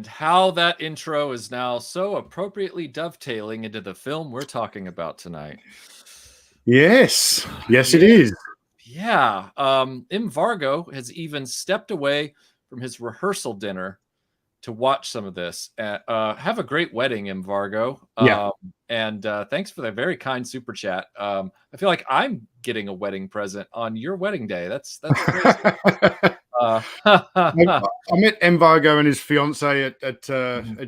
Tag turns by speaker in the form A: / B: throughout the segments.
A: and how that intro is now so appropriately dovetailing into the film we're talking about tonight.
B: Yes, yes,
A: Yeah.
B: it is.
A: Yeah. Vargo has even stepped away from his rehearsal dinner to watch some of this. Have a great wedding, Vargo.
B: Yeah.
A: And thanks for that very kind super chat. I feel like I'm getting a wedding present on your wedding day. That's crazy.
B: I met Vargo and his fiance at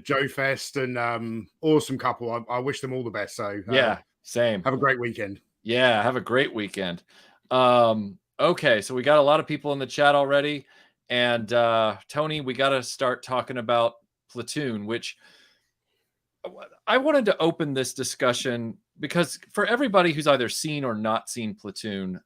B: Joe Fest, and awesome couple. I wish them all the best. So
A: yeah, same.
B: Have a great weekend.
A: Yeah, have a great weekend. Okay, so we got a lot of people in the chat already. And Tony, we got to start talking about Platoon, which I wanted to open this discussion because for everybody who's either seen or not seen Platoon,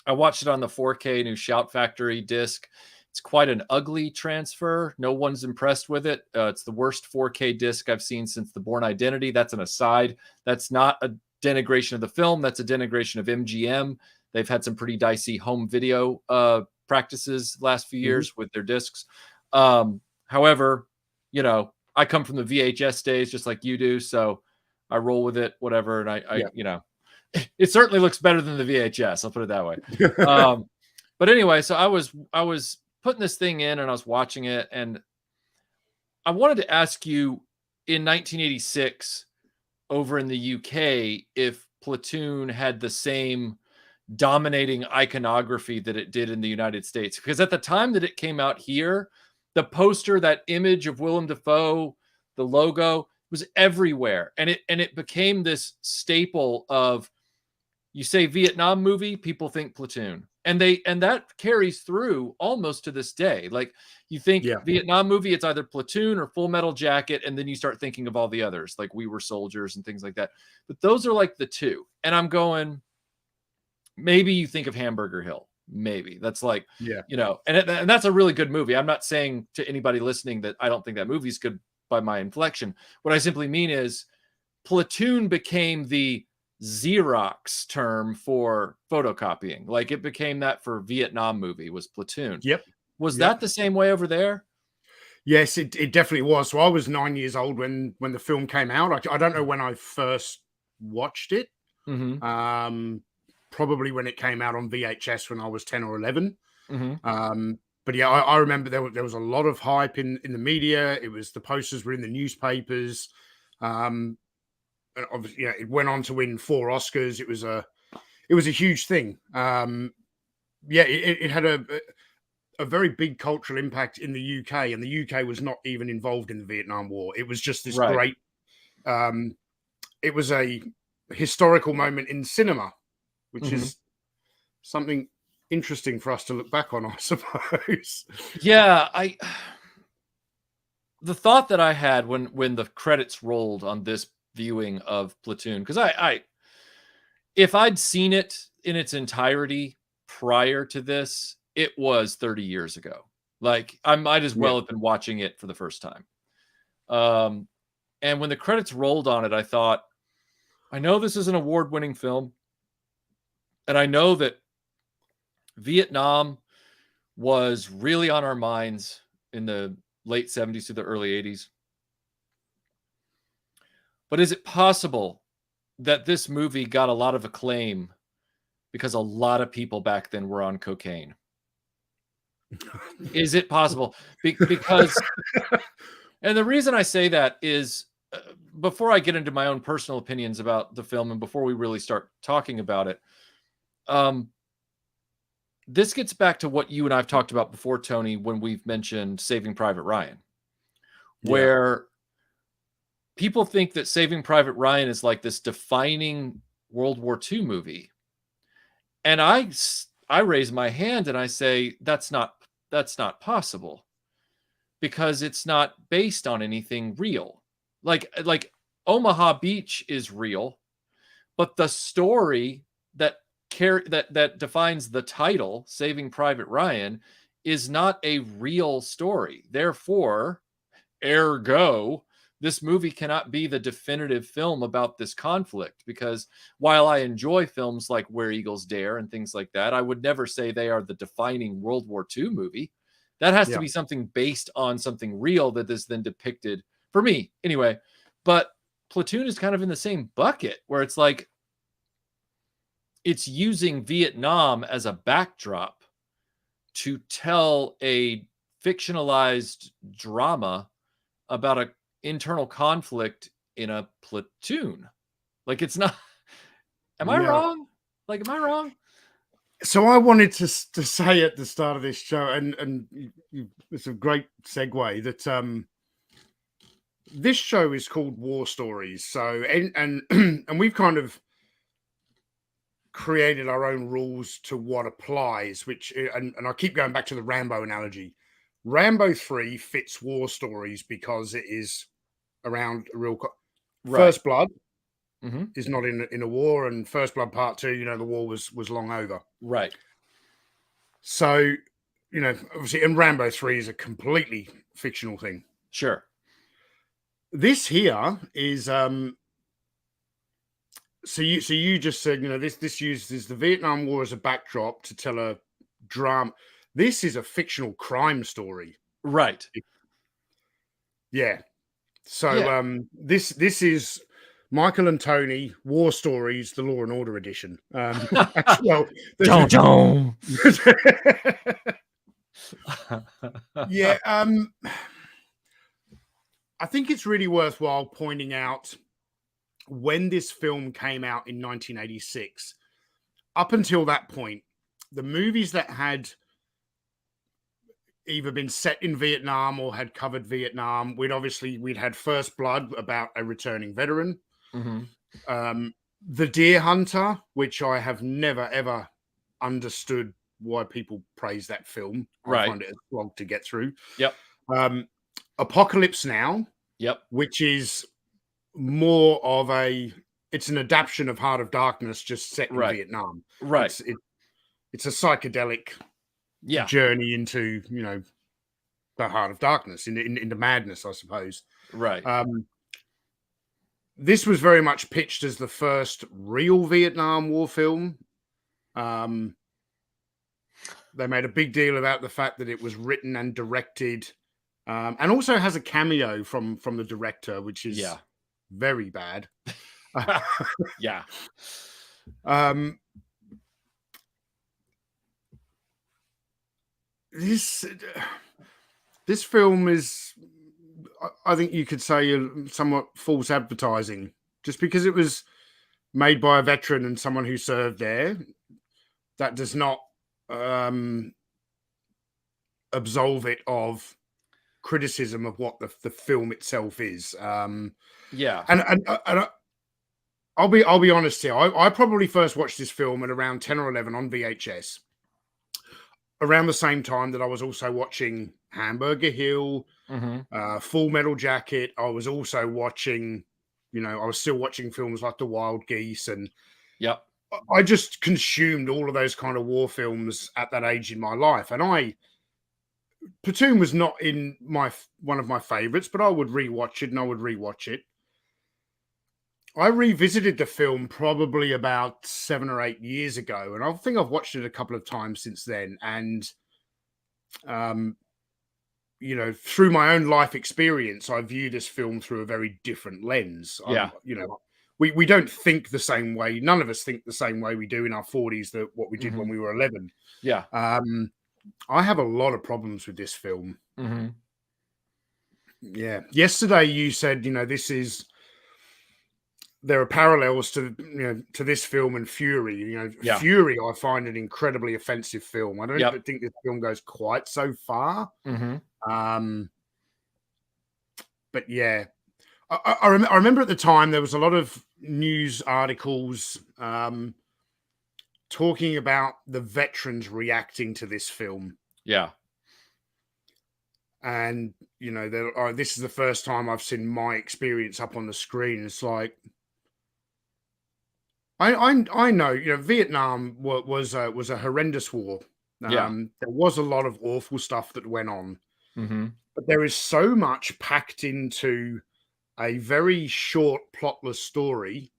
A: I watched it on the 4K new Shout Factory disc. It's quite an ugly transfer. No one's impressed with it. It's the worst 4K disc I've seen since The Bourne Identity. That's an aside. That's not a denigration of the film. That's a denigration of MGM. They've had some pretty dicey home video practices last few years with their discs. However, you know, I come from the VHS days just like you do, so I roll with it, whatever. And I you know, it certainly looks better than the VHS. I'll put it that way. But anyway, so I was putting this thing in and I was watching it, and I wanted to ask you, in 1986 over in the UK, if Platoon had the same dominating iconography that it did in the United States. Because at the time that it came out here, the poster, that image of Willem Dafoe, the logo, was everywhere. And it became this staple of, you say Vietnam movie, people think Platoon. And that carries through almost to this day. Like, you think Vietnam movie, it's either Platoon or Full Metal Jacket, and then you start thinking of all the others, like We Were Soldiers and things like that. But those are like the two. And I'm going, maybe you think of Hamburger Hill. Maybe that's like, you know, and that's a really good movie. I'm not saying to anybody listening that I don't think that movie's good by my inflection. What I simply mean is Platoon became the Xerox term for photocopying. Like, it became that for Vietnam movie, was Platoon. Was that the same way over there?
B: Yes, it definitely was. So I was 9 years old when the film came out. I don't know when I first watched it. Probably when it came out on VHS when I was 10 or 11. But yeah, I remember there was a lot of hype in the media. It was, the posters were in the newspapers. And obviously, yeah, it went on to win 4 Oscars. It was a huge thing. It had a very big cultural impact in the UK, and the UK was not even involved in the Vietnam War. It was just this great. It was a historical moment in cinema, which is something interesting for us to look back on, I suppose.
A: Yeah, the thought that I had when the credits rolled on this viewing of Platoon, because if I'd seen it in its entirety prior to this, it was 30 years ago. Like, I might as well have been watching it for the first time. And when the credits rolled on it, I thought, I know this is an award-winning film, and I know that Vietnam was really on our minds in the late 70s to the early 80s. But is it possible that this movie got a lot of acclaim because a lot of people back then were on cocaine? Is it possible? Because, and the reason I say that is, before I get into my own personal opinions about the film and before we really start talking about it, this gets back to what you and I've talked about before, Tony, when we've mentioned Saving Private Ryan, where people think that Saving Private Ryan is like this defining World War II movie. And I raise my hand and I say, that's not possible, because it's not based on anything real. Like Omaha Beach is real, but the story that defines the title, Saving Private Ryan, is not a real story. Therefore, ergo, this movie cannot be the definitive film about this conflict, because while I enjoy films like Where Eagles Dare and things like that, I would never say they are the defining World War II movie. That has to be something based on something real that is then depicted, for me anyway. But Platoon is kind of in the same bucket, where it's like it's using Vietnam as a backdrop to tell a fictionalized drama about an internal conflict in a platoon. Like, it's not. Am I wrong? Like, am I wrong?
B: So I wanted to say at the start of this show, and it's a great segue, that this show is called War Stories. So and we've kind of created our own rules to what applies, which and I keep going back to the Rambo analogy. Rambo 3 fits War Stories because it is around a real First Blood is not in a war, and First Blood Part 2, you know, the war was long over.
A: Right.
B: So, you know, obviously, and Rambo 3 is a completely fictional thing.
A: Sure.
B: This here is so you just said, you know, this uses the Vietnam War as a backdrop to tell a drama. This is a fictional crime story.
A: Right.
B: Yeah. So this is Michael and Tony War Stories, the Law and Order edition. Well,
A: don't.
B: Yeah. I think it's really worthwhile pointing out when this film came out in 1986. Up until that point, the movies that had either been set in Vietnam or had covered Vietnam, we'd had First Blood, about a returning veteran. The Deer Hunter, which I have never ever understood why people praise that film. I find it a slog to get through.
A: Yep.
B: Apocalypse Now.
A: Yep.
B: Which is more of it's an adaptation of Heart of Darkness, just set in Vietnam.
A: Right.
B: It's a psychedelic journey into, you know, the Heart of Darkness, into madness, I suppose.
A: Right.
B: This was very much pitched as the first real Vietnam War film. They made a big deal about the fact that it was written and directed, and also has a cameo from the director, which is very bad.
A: Yeah.
B: This film is, I think you could say, somewhat false advertising, just because it was made by a veteran and someone who served there. That does not absolve it of criticism of what the film itself is. And I'll be honest here. I probably first watched this film at around 10 or 11 on VHS, around the same time that I was also watching Hamburger Hill, Full Metal Jacket. I was also watching, you know, I was still watching films like The Wild Geese, and I just consumed all of those kind of war films at that age in my life. And Platoon was not in one of my favorites, but I would rewatch it, and I would rewatch it. I revisited the film probably about 7 or 8 years ago, and I think I've watched it a couple of times since then. And, you know, through my own life experience, I view this film through a very different lens. You know, we don't think the same way. None of us think the same way we do in our 40s that what we did when we were 11.
A: Yeah.
B: I have a lot of problems with this film. Yeah. Yesterday you said, you know, there are parallels to, you know, to this film and Fury. You know, Fury, I find an incredibly offensive film. I don't think this film goes quite so far. But yeah, I remember at the time there was a lot of news articles talking about the veterans reacting to this film.
A: Yeah.
B: And, you know, this is the first time I've seen my experience up on the screen. It's like, I know, you know, Vietnam was a horrendous war. There was a lot of awful stuff that went on, but there is so much packed into a very short, plotless story.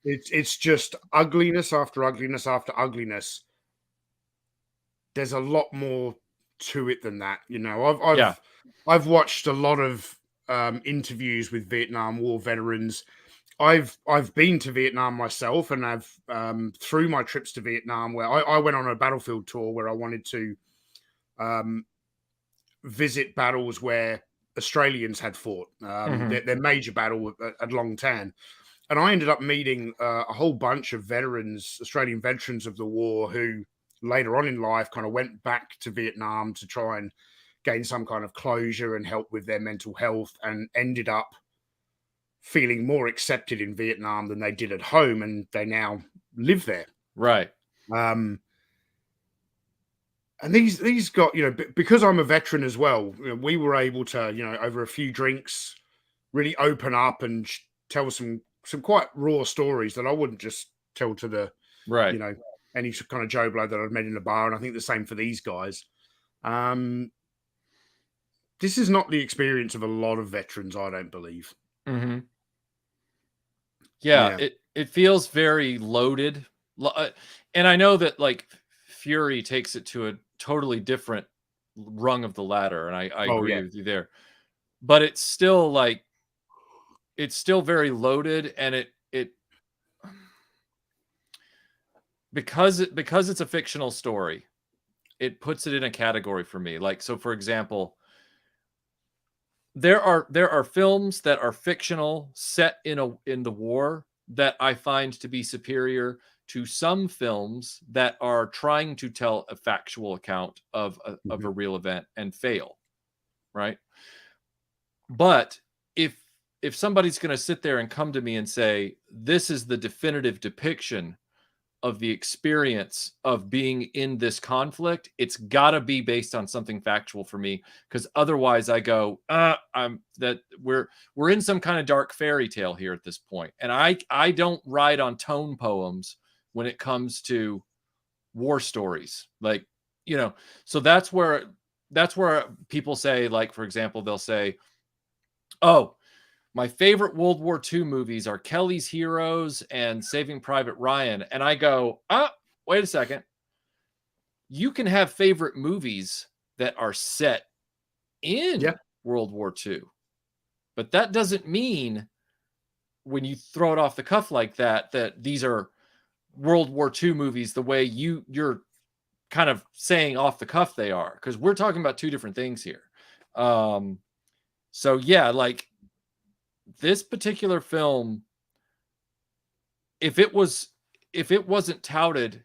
B: It's just ugliness after ugliness after ugliness. There's a lot more to it than that. You know, I've watched a lot of interviews with Vietnam War veterans. I've been to Vietnam myself, and I've through my trips to Vietnam, where I went on a battlefield tour where I wanted to visit battles where Australians had fought, their major battle at Long Tan. And I ended up meeting a whole bunch of veterans, Australian veterans of the war, who later on in life kind of went back to Vietnam to try and gain some kind of closure and help with their mental health, and ended up feeling more accepted in Vietnam than they did at home, and they now live there.
A: Right.
B: And these got, you know, because I'm a veteran as well, you know, we were able to, you know, over a few drinks, really open up and tell some quite raw stories that I wouldn't just tell to the, you know, any kind of Joe Blow that I've met in a bar. And I think the same for these guys. This is not the experience of a lot of veterans, I don't believe.
A: Mm-hmm. Yeah, it feels very loaded. And I know that, like, Fury takes it to a totally different rung of the ladder, and I agree with you there. But it's still like, it's still very loaded, and it because it's a fictional story, it puts it in a category for me. Like, so for example, there are films that are fictional set in the war that I find to be superior to some films that are trying to tell a factual account of a real event and fail, right? But if somebody's going to sit there and come to me and say, this is the definitive depiction of the experience of being in this conflict, it's got to be based on something factual for me, because otherwise I go, we're in some kind of dark fairy tale here at this point. And I don't ride on tone poems when it comes to war stories. Like, you know, so that's where people say, like, for example, they'll say, oh, my favorite World War II movies are Kelly's Heroes and Saving Private Ryan. And I go, wait a second. You can have favorite movies that are set in World War II. But that doesn't mean, when you throw it off the cuff like that, that these are World War II movies the way you're kind of saying off the cuff they are. Because we're talking about two different things here. So yeah, like, this particular film, if it wasn't touted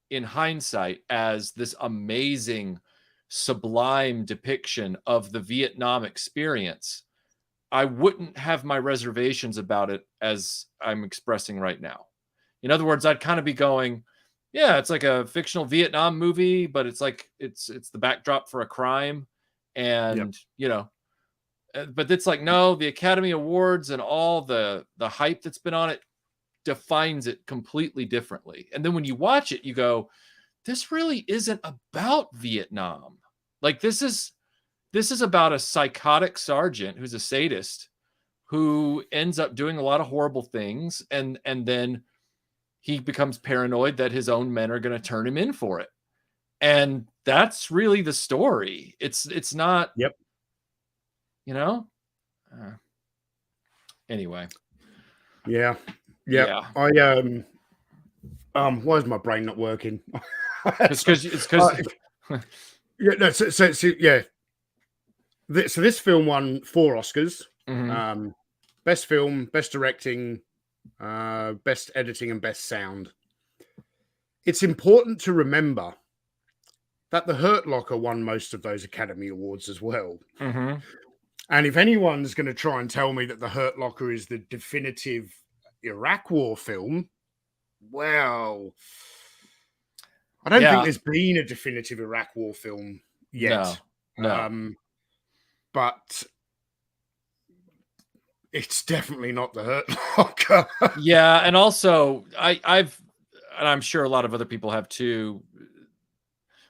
A: in hindsight as this amazing, sublime depiction of the Vietnam experience, I wouldn't have my reservations about it as I'm expressing right now. In other words, I'd kind of be going, yeah, it's like a fictional Vietnam movie, but it's like it's the backdrop for a crime, and you know. But it's like, no, the Academy Awards and all the hype that's been on it defines it completely differently. And then when you watch it, you go, this really isn't about Vietnam. Like, this is about a psychotic sergeant who's a sadist who ends up doing a lot of horrible things, and then he becomes paranoid that his own men are going to turn him in for it. And that's really the story. It's not. You know? Anyway.
B: Yeah. Why is my brain not working?
A: It's because
B: So this film won 4 Oscars.
A: Mm-hmm.
B: Best film, best directing, best editing, and best sound. It's important to remember that The Hurt Locker won most of those Academy Awards as well.
A: Mm-hmm.
B: And if anyone's going to try and tell me that The Hurt Locker is the definitive Iraq War film, well, I don't think there's been a definitive Iraq War film yet.
A: No.
B: But it's definitely not The Hurt Locker.
A: Yeah, and also and I'm sure a lot of other people have too,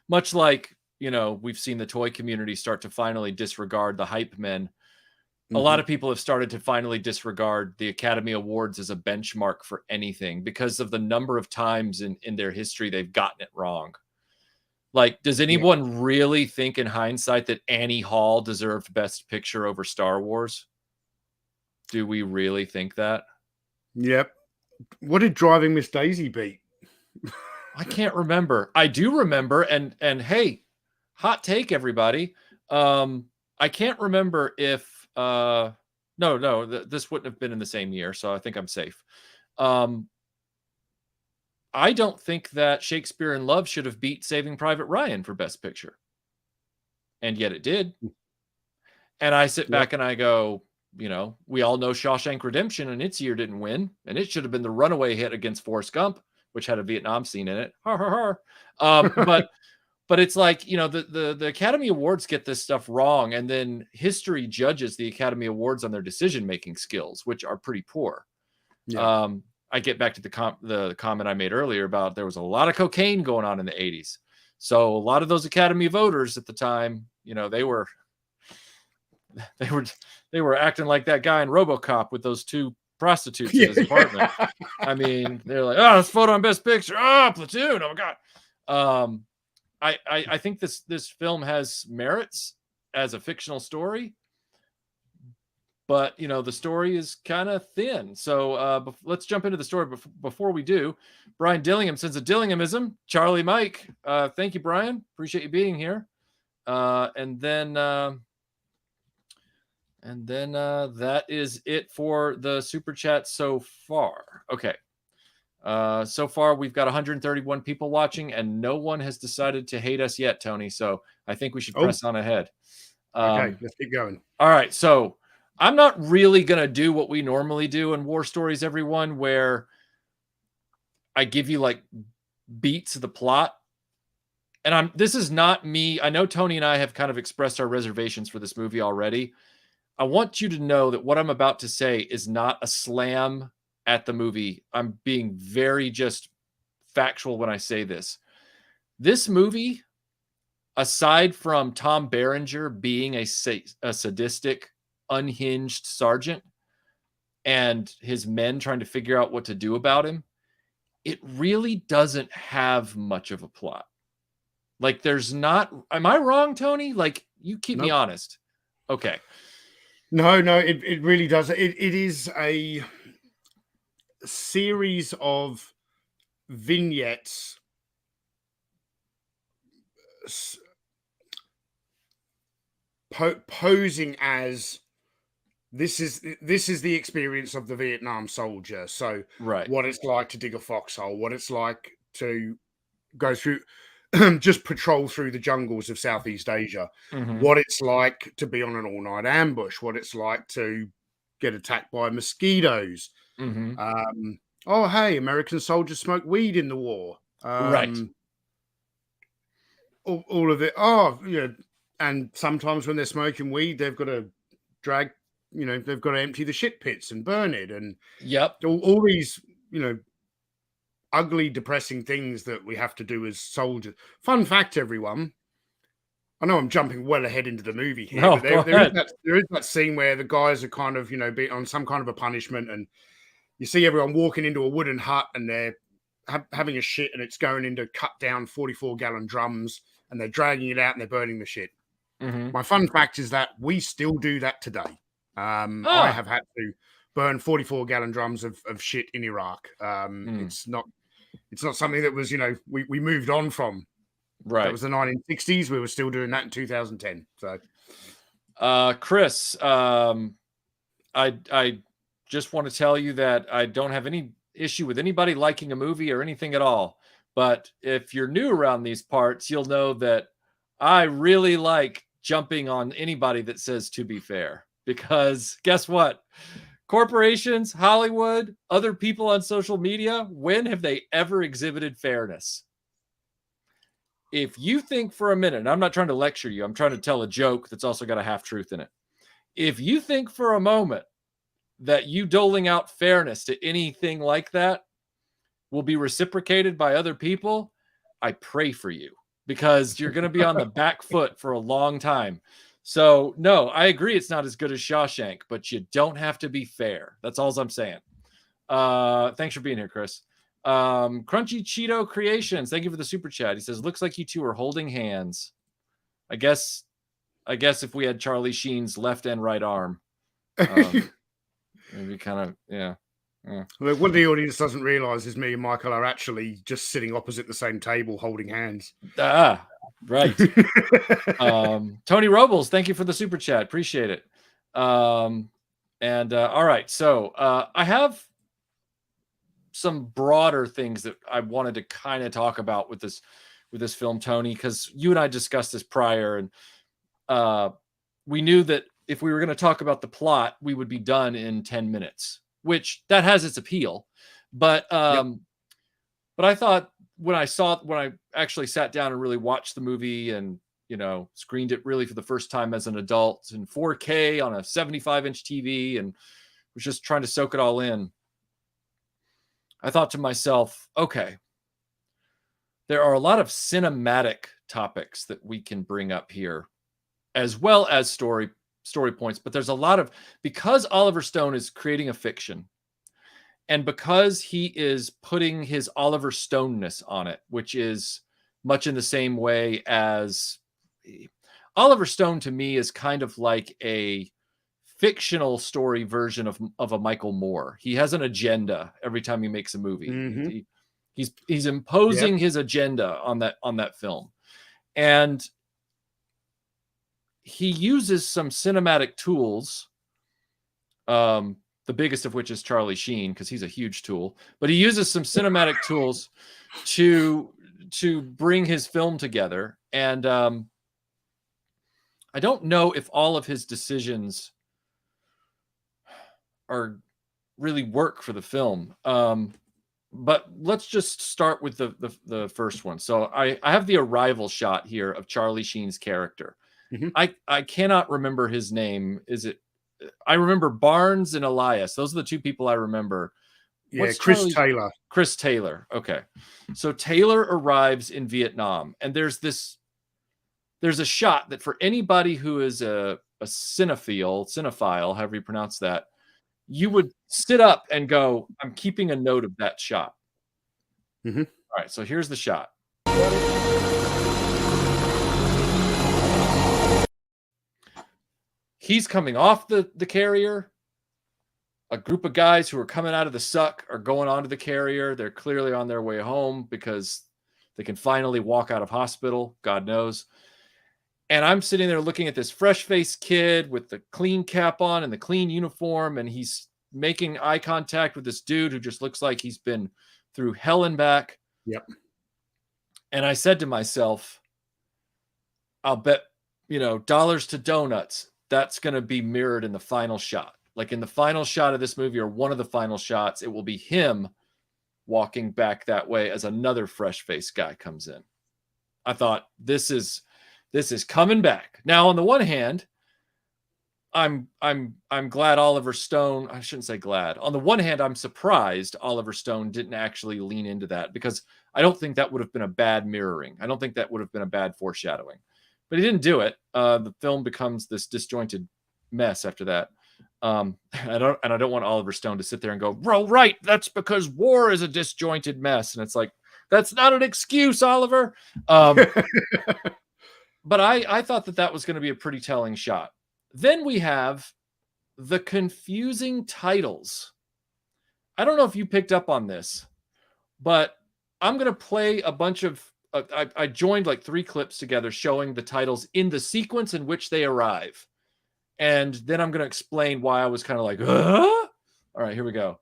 A: much like, you know, we've seen the toy community start to finally disregard the hype men. A lot of people have started to finally disregard the Academy Awards as a benchmark for anything because of the number of times in their history they've gotten it wrong. Like, does anyone really think in hindsight that Annie Hall deserved Best Picture over Star Wars? Do we really think that?
B: Yep. What did Driving Miss Daisy beat?
A: I can't remember. I do remember, and hey, hot take, everybody. I can't remember if this wouldn't have been in the same year, so I think I'm safe. I don't think that Shakespeare in Love should have beat Saving Private Ryan for Best Picture. And yet it did. And I sit back and I go, you know, we all know Shawshank Redemption and its year didn't win. And it should have been the runaway hit against Forrest Gump, which had a Vietnam scene in it. But it's like, you know, the Academy Awards get this stuff wrong. And then history judges the Academy Awards on their decision-making skills, which are pretty poor. Yeah. I get back to the comment I made earlier about there was a lot of cocaine going on in the 80s. So a lot of those Academy voters at the time, you know, they were acting like that guy in RoboCop with those two prostitutes in his apartment. I mean, they're like, oh, let's vote on Best Picture. Oh, Platoon. Oh my God. I think this film has merits as a fictional story. But, you know, the story is kind of thin. So let's jump into the story. Before we do, Brian Dillingham sends a Dillinghamism. Charlie Mike. Thank you, Brian. Appreciate you being here. And then that is it for the Super Chat so far. Okay. So far, we've got 131 people watching, and no one has decided to hate us yet, Tony. So I think we should press on ahead.
B: Okay, let's keep going.
A: All right. So I'm not really going to do what we normally do in War Stories, everyone, where I give you like beats of the plot. And this is not me. I know Tony and I have kind of expressed our reservations for this movie already. I want you to know that what I'm about to say is not a slam at the movie. I'm being very just factual when I say this. This movie, aside from Tom Berenger being a sadistic, unhinged sergeant and his men trying to figure out what to do about him, it really doesn't have much of a plot. Like, there's not. Am I wrong, Tony? Like, you keep me honest. Okay.
B: No, it really does. It is a series of vignettes posing as this is the experience of the Vietnam soldier. So what it's like to dig a foxhole, what it's like to go through just patrol through the jungles of Southeast Asia, what it's like to be on an all-night ambush, what it's like to get attacked by mosquitoes. Oh, hey, American soldiers smoke weed in the war. All of it. Oh, yeah. And sometimes when they're smoking weed, they've got to they've got to empty the shit pits and burn it. And all these, ugly, depressing things that we have to do as soldiers. Fun fact, everyone. I know I'm jumping well ahead into the movie here, but there is that scene where the guys are kind of, be on some kind of a punishment, and you see everyone walking into a wooden hut and they're having a shit, and it's going into cut down 44-gallon drums, and they're dragging it out and they're burning the shit. My fun fact is that we still do that today. I have had to burn 44-gallon drums of shit in Iraq. It's not something that was, we moved on from. Right. That was the 1960s. We were still doing that in 2010. So,
A: Chris, I just want to tell you that I don't have any issue with anybody liking a movie or anything at all. But if you're new around these parts, you'll know that I really like jumping on anybody that says "to be fair," because guess what? Corporations, Hollywood, other people on social media, when have they ever exhibited fairness? If you think for a minute, and I'm not trying to lecture you, I'm trying to tell a joke that's also got a half truth in it. If you think for a moment that you doling out fairness to anything like that will be reciprocated by other people, I pray for you, because you're going to be on the back foot for a long time. So, no, I agree it's not as good as Shawshank, but you don't have to be fair. That's all I'm saying. Thanks for being here, Chris. Crunchy Cheeto Creations, thank you for the super chat. He says, looks like you two are holding hands. I guess if we had Charlie Sheen's left and right arm, maybe kind of, yeah.
B: Look, what the audience doesn't realize is me and Michael are actually just sitting opposite the same table holding hands.
A: Ah, right. Tony Robles, thank you for the super chat. Appreciate it. All right. So I have some broader things that I wanted to kind of talk about with this film, Tony, because you and I discussed this prior, and we knew that if we were going to talk about the plot, we would be done in 10 minutes, which that has its appeal. But but I thought when I actually sat down and really watched the movie and, you know, screened it really for the first time as an adult in 4K on a 75-inch TV and was just trying to soak it all in, I thought to myself, okay, there are a lot of cinematic topics that we can bring up here, as well as story points. But there's a lot of, because Oliver Stone is creating a fiction, and because he is putting his Oliver Stoneness on it, which is much in the same way as Oliver Stone to me is kind of like a fictional story version of a Michael Moore. He has an agenda every time he makes a movie.
B: Mm-hmm.
A: He's imposing his agenda on that film, and he uses some cinematic tools. The biggest of which is Charlie Sheen, because he's a huge tool. But he uses some cinematic tools to bring his film together, and I don't know if all of his decisions are really work for the film. But let's just start with the first one. So I have the arrival shot here of Charlie Sheen's character.
B: Mm-hmm.
A: I cannot remember his name. I remember Barnes and Elias. Those are the two people I remember.
B: Yeah, Chris Taylor.
A: Chris Taylor. Okay. So Taylor arrives in Vietnam, and there's a shot that for anybody who is a cinephile, however you pronounce that, you would sit up and go, I'm keeping a note of that shot.
B: Mm-hmm.
A: All right, so here's the shot. He's coming off the carrier. A group of guys who are coming out of the suck are going onto the carrier. They're clearly on their way home because they can finally walk out of hospital, God knows. And I'm sitting there looking at this fresh-faced kid with the clean cap on and the clean uniform, and he's making eye contact with this dude who just looks like he's been through hell and back.
B: Yep.
A: And I said to myself, I'll bet, dollars to donuts, that's going to be mirrored in the final shot. Like in the final shot of this movie, or one of the final shots, it will be him walking back that way as another fresh-faced guy comes in. I thought, this is coming back. Now, on the one hand, I'm glad Oliver Stone, I shouldn't say glad. On the one hand, I'm surprised Oliver Stone didn't actually lean into that, because I don't think that would have been a bad mirroring. I don't think that would have been a bad foreshadowing. But he didn't do it. The film becomes this disjointed mess after that. I don't want Oliver Stone to sit there and go, "Bro, right, that's because war is a disjointed mess." And it's like, that's not an excuse, Oliver. But I thought that was going to be a pretty telling shot. Then we have the confusing titles. I don't know if you picked up on this, but I'm going to play a bunch of, I joined like 3 clips together showing the titles in the sequence in which they arrive. And then I'm going to explain why I was kind of like, All right, here we go.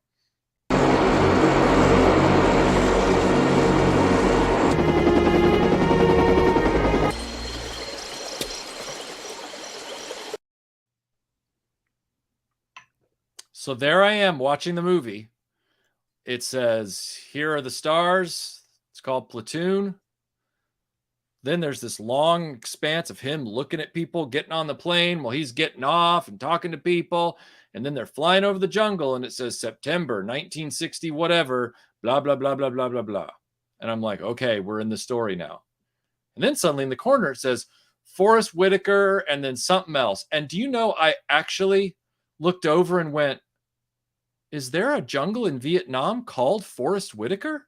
A: So there I am watching the movie. It says, here are the stars. It's called Platoon. Then there's this long expanse of him looking at people getting on the plane while he's getting off and talking to people. And then they're flying over the jungle, and it says September 1960, whatever, blah, blah, blah, blah, blah, blah, blah. And I'm like, okay, we're in the story now. And then suddenly in the corner, it says Forrest Whitaker and then something else. And do you know, I actually looked over and went, is there a jungle in Vietnam called Forrest Whitaker?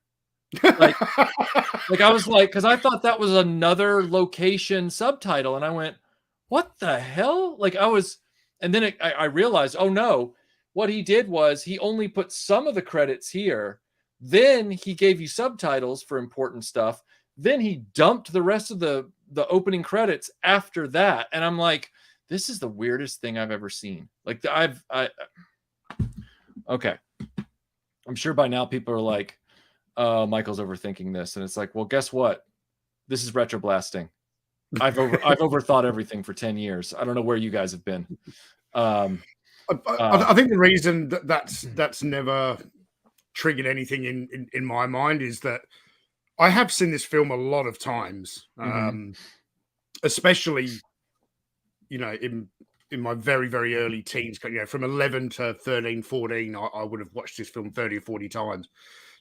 A: Like I was like, because I thought that was another location subtitle, and I went, "What the hell?" Like I was, and then I realized, oh no, what he did was he only put some of the credits here. Then he gave you subtitles for important stuff. Then he dumped the rest of the opening credits after that, and I'm like, this is the weirdest thing I've ever seen. Like okay, I'm sure by now people are like, Michael's overthinking this, and it's like, well, guess what? This is RetroBlasting. I've overthought everything for 10 years. I don't know where you guys have been.
B: I think the reason that's never triggered anything in my mind is that I have seen this film a lot of times, especially, you know, in my very, very early teens, you know, from 11 to 13, 14, I would have watched this film 30 or 40 times,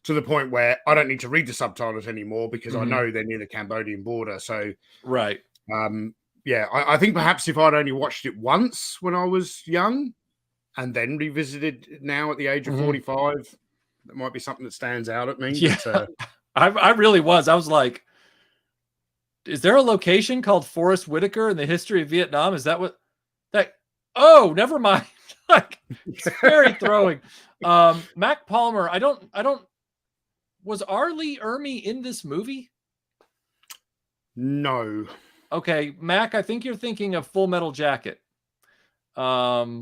B: to the point where I don't need to read the subtitles anymore because I know they're near the Cambodian border. So,
A: right.
B: Yeah, I think perhaps if I'd only watched it once when I was young and then revisited it now at the age of 45, that might be something that stands out at me.
A: Yeah,
B: but,
A: I really was. I was like, is there a location called Forrest Whitaker in the history of Vietnam? Is that what that? Oh, never mind. Like, it's very throwing. Mac Palmer, I don't. Was R. Lee Ermey in this movie?
B: No.
A: Okay, Mac, I think you're thinking of Full Metal Jacket. But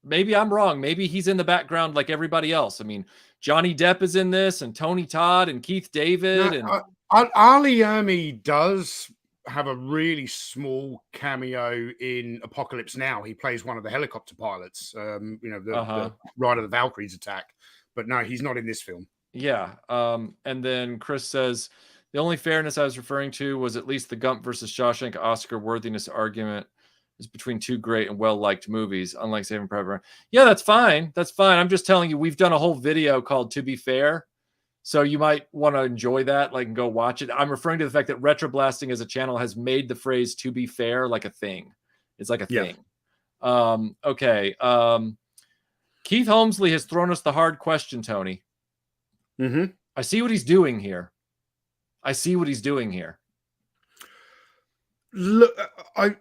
A: maybe I'm wrong. Maybe he's in the background like everybody else. I mean, Johnny Depp is in this, and Tony Todd, and Keith David, and
B: R. Lee Ermey does have a really small cameo in Apocalypse Now. He plays one of the helicopter pilots. You know, the Ride of the Valkyries attack. But no, he's not in this film.
A: Yeah. And then Chris says, the only fairness I was referring to was at least the Gump versus Shawshank Oscar worthiness argument is between two great and well-liked movies, unlike Saving Private Ryan. Yeah, that's fine. That's fine. I'm just telling you, we've done a whole video called To Be Fair. So you might want to enjoy that, like, and go watch it. I'm referring to the fact that RetroBlasting as a channel has made the phrase "to be fair" like a thing. It's like a thing. Okay. Keith Holmesley has thrown us the hard question, Tony. I see what he's doing here.
B: Look, I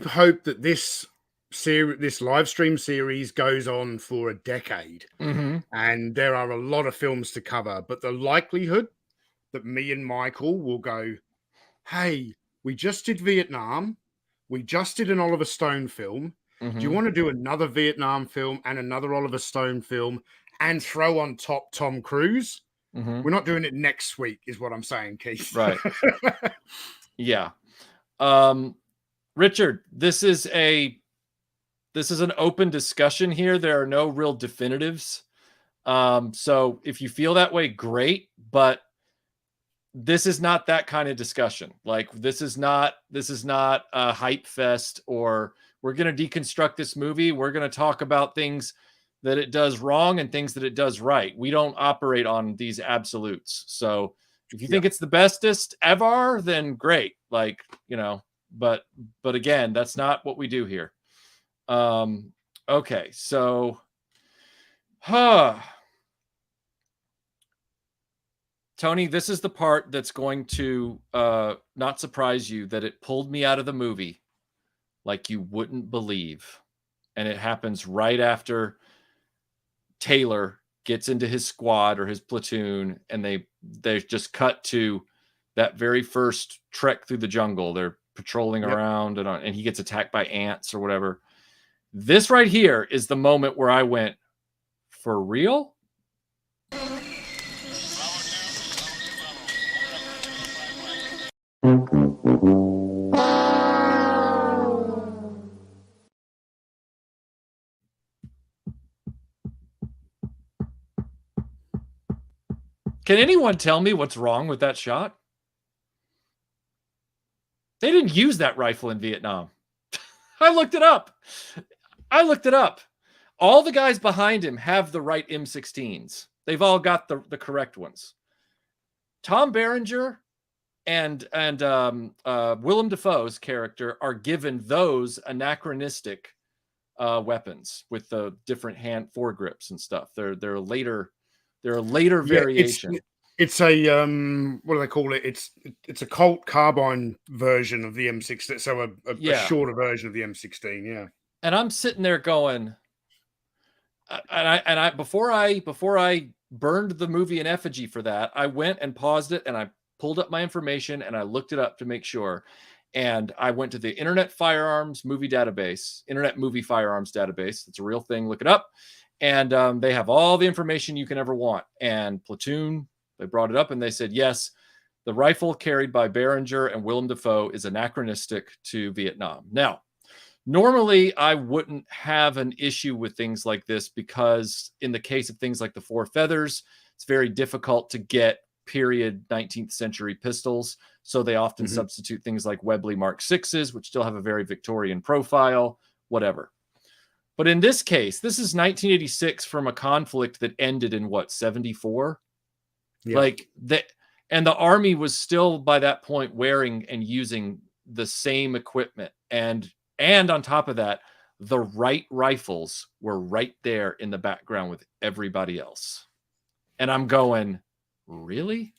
B: hope that this live stream series goes on for a decade, and there are a lot of films to cover. But the likelihood that me and Michael will go, "Hey, we just did Vietnam, we just did an Oliver Stone film. Do you want to do another Vietnam film and another Oliver Stone film and throw on top Tom Cruise?" We're not doing it next week, is what I'm saying, Keith.
A: Right. Yeah. Richard, this is an open discussion here. There are no real definitives. So if you feel that way, great. But this is not that kind of discussion. Like, this is not a hype fest, or we're going to deconstruct this movie. We're going to talk about things that it does wrong and things that it does right. We don't operate on these absolutes. So if you think it's the bestest ever, then great. Like, you know, but again, that's not what we do here. Okay. So, Tony, this is the part that's going to not surprise you, that it pulled me out of the movie like you wouldn't believe. And it happens right after Taylor gets into his squad or his platoon, and they just cut to that very first trek through the jungle. They're patrolling around, and he gets attacked by ants or whatever. This right here is the moment where I went, for real? Can anyone tell me what's wrong with that shot? They didn't use that rifle in Vietnam. I looked it up. All the guys behind him have the right M16s. They've all got the correct ones. Tom Berenger and Willem Dafoe's character are given those anachronistic weapons with the different hand foregrips and stuff. They're later They're a later variation.
B: It's a what do they call it? It's a Colt carbine version of the M16, so a shorter version of the M16. Yeah.
A: And I'm sitting there going, and I before I burned the movie in effigy for that, I went and paused it and I pulled up my information and I looked it up to make sure. And I went to the Internet Firearms Movie Database, Internet Movie Firearms Database. It's a real thing. Look it up. And they have all the information you can ever want. And Platoon, they brought it up and they said, yes, the rifle carried by Behringer and Willem Dafoe is anachronistic to Vietnam. Now, normally I wouldn't have an issue with things like this because in the case of things like the Four Feathers, it's very difficult to get period 19th century pistols. So they often substitute things like Webley Mark 6s, which still have a very Victorian profile, whatever. But in this case, this is 1986 from a conflict that ended in what, 74? Yeah. Like that, and the army was still by that point wearing and using the same equipment. And on top of that, the right rifles were right there in the background with everybody else. And I'm going, really?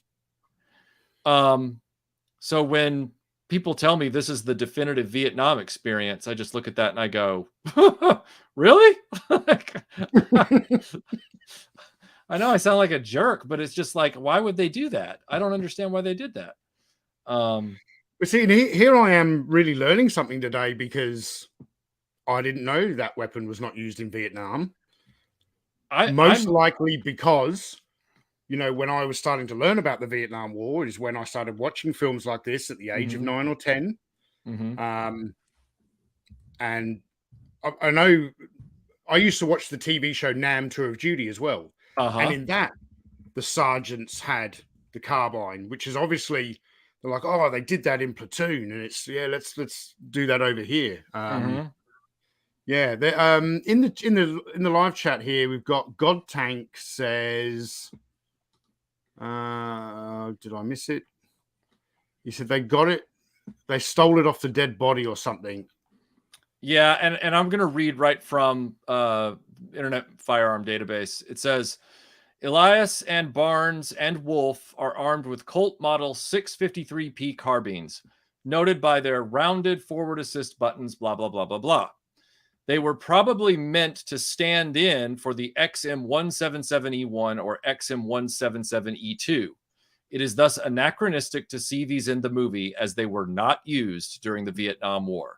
A: So when people tell me this is the definitive Vietnam experience, I just look at that and I go, really? I know I sound like a jerk, but it's just like, why would they do that? I don't understand why they did that.
B: But see, here I am really learning something today because I didn't know that weapon was not used in Vietnam. Most likely because, you know, when I was starting to learn about the Vietnam War is when I started watching films like this at the age of 9 or 10. And I know I used to watch the TV show Nam Tour of Duty as well. And in that, the sergeants had the carbine, which is obviously, they're like, oh, they did that in Platoon. And it's, yeah, let's do that over here. Yeah, in the live chat here, we've got God Tank says, did I miss it? He said they got it, they stole it off the dead body or something.
A: Yeah, and I'm gonna read right from Internet Firearm Database. It says Elias and Barnes and Wolf are armed with Colt Model 653P carbines, noted by their rounded forward assist buttons, blah, blah, blah, blah, blah. They were probably meant to stand in for the XM177E1 or XM177E2. It is thus anachronistic to see these in the movie as they were not used during the Vietnam War.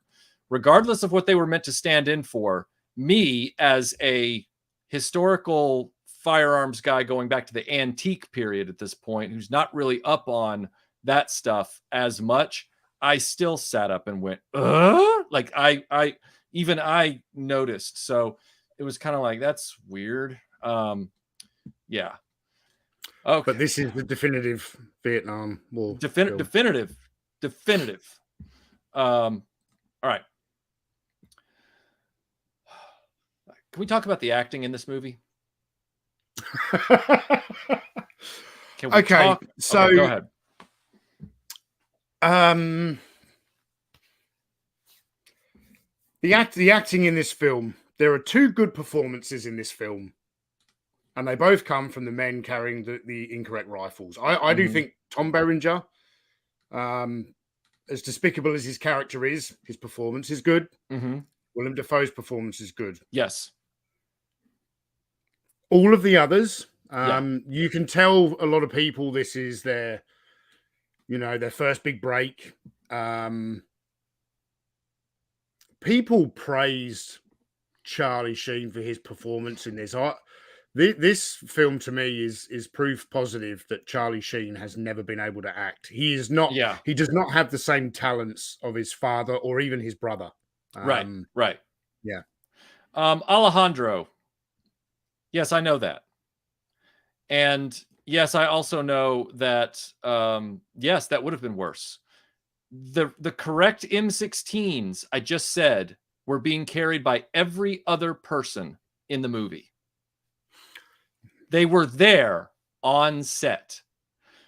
A: Regardless of what they were meant to stand in for, me as a historical firearms guy going back to the antique period at this point, who's not really up on that stuff as much, I still sat up and went, like I noticed. So it was kind of like, that's weird. Yeah. Okay.
B: But this is the definitive Vietnam War.
A: Definitive. All right. Can we talk about the acting in this movie? Can we talk?
B: So
A: okay, go ahead.
B: The acting in this film, there are two good performances in this film, and they both come from the men carrying the incorrect rifles. I do think Tom Berenger, as despicable as his character is, his performance is good. Willem Dafoe's performance is good.
A: Yes.
B: All of the others, you can tell a lot of people this is their, you know, their first big break. People praised Charlie Sheen for his performance in this. This film to me is proof positive that Charlie Sheen has never been able to act. He is not.
A: Yeah.
B: He does not have the same talents of his father or even his brother.
A: Right.
B: Yeah.
A: Alejandro. Yes, I know that. And yes, I also know that, yes, that would have been worse. The correct M16s, I just said, were being carried by every other person in the movie. They were there on set.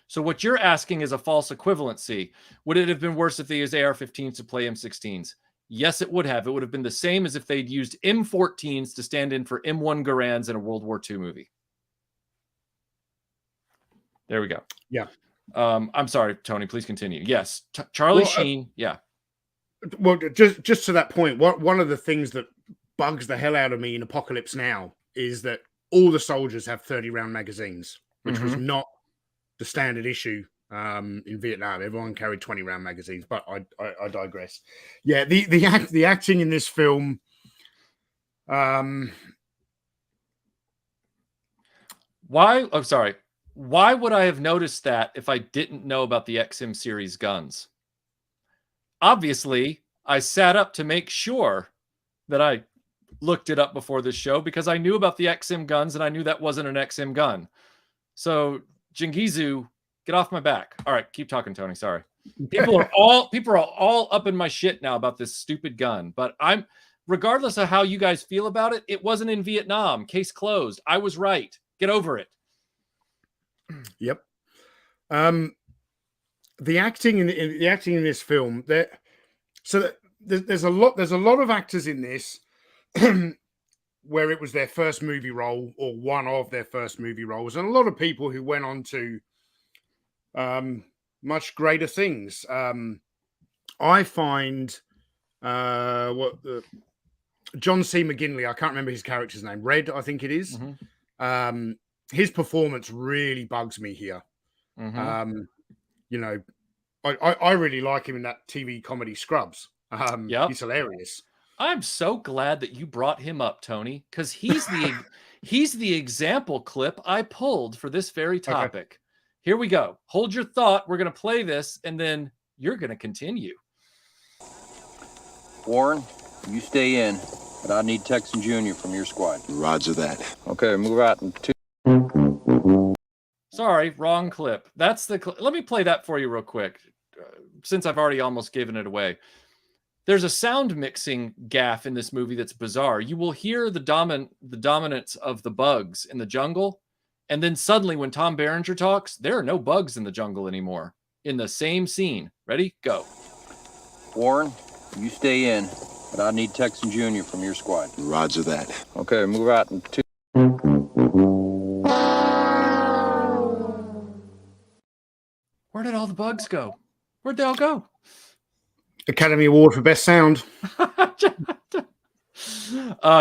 A: So what you're asking is a false equivalency. Would it have been worse if they used AR-15s to play M16s? Yes, it would have. It would have been the same as if they'd used M14s to stand in for M1 Garands in a World War II movie. There we go.
B: Yeah.
A: I'm sorry, Tony. Please continue. Yes, Charlie Sheen. Yeah.
B: Well, just to that point, one of the things that bugs the hell out of me in Apocalypse Now is that all the soldiers have 30-round magazines, which was not the standard issue in Vietnam. Everyone carried 20-round magazines, but I digress. Yeah, the acting in this film.
A: Why? Oh, sorry. Why would I have noticed that if I didn't know about the XM series guns? Obviously, I sat up to make sure that I looked it up before this show because I knew about the XM guns and I knew that wasn't an XM gun. So, Jingizu, get off my back. All right, keep talking, Tony. Sorry. People are all up in my shit now about this stupid gun, but regardless of how you guys feel about it, it wasn't in Vietnam. Case closed. I was right. Get over it.
B: Yep. The acting in this film, there's a lot of actors in this where it was their first movie role or one of their first movie roles, and a lot of people who went on to much greater things. I find John C. McGinley, I can't remember his character's name, Red, I think it is. His performance really bugs me here. You know, I really like him in that TV comedy Scrubs. He's hilarious.
A: I'm so glad that you brought him up, Tony, because he's the example clip I pulled for this very topic. Okay. Here we go. Hold your thought. We're going to play this, and then you're going to continue.
C: Warren, you stay in, but I need Texan Jr. from your squad.
D: Roger that.
C: Okay, move out in 2.
A: Sorry, wrong clip. That's the clip. Let me play that for you real quick, since I've already almost given it away. There's a sound mixing gaffe in this movie that's bizarre. You will hear the dominance of the bugs in the jungle, and then suddenly when Tom Berenger talks, there are no bugs in the jungle anymore. In the same scene. Ready? Go.
C: Warren, you stay in, but I need Texan Jr. from your squad.
D: Roger that.
C: Okay, move out in 2.
A: Where did all the bugs go? Where'd they all go?
B: Academy Award for Best Sound.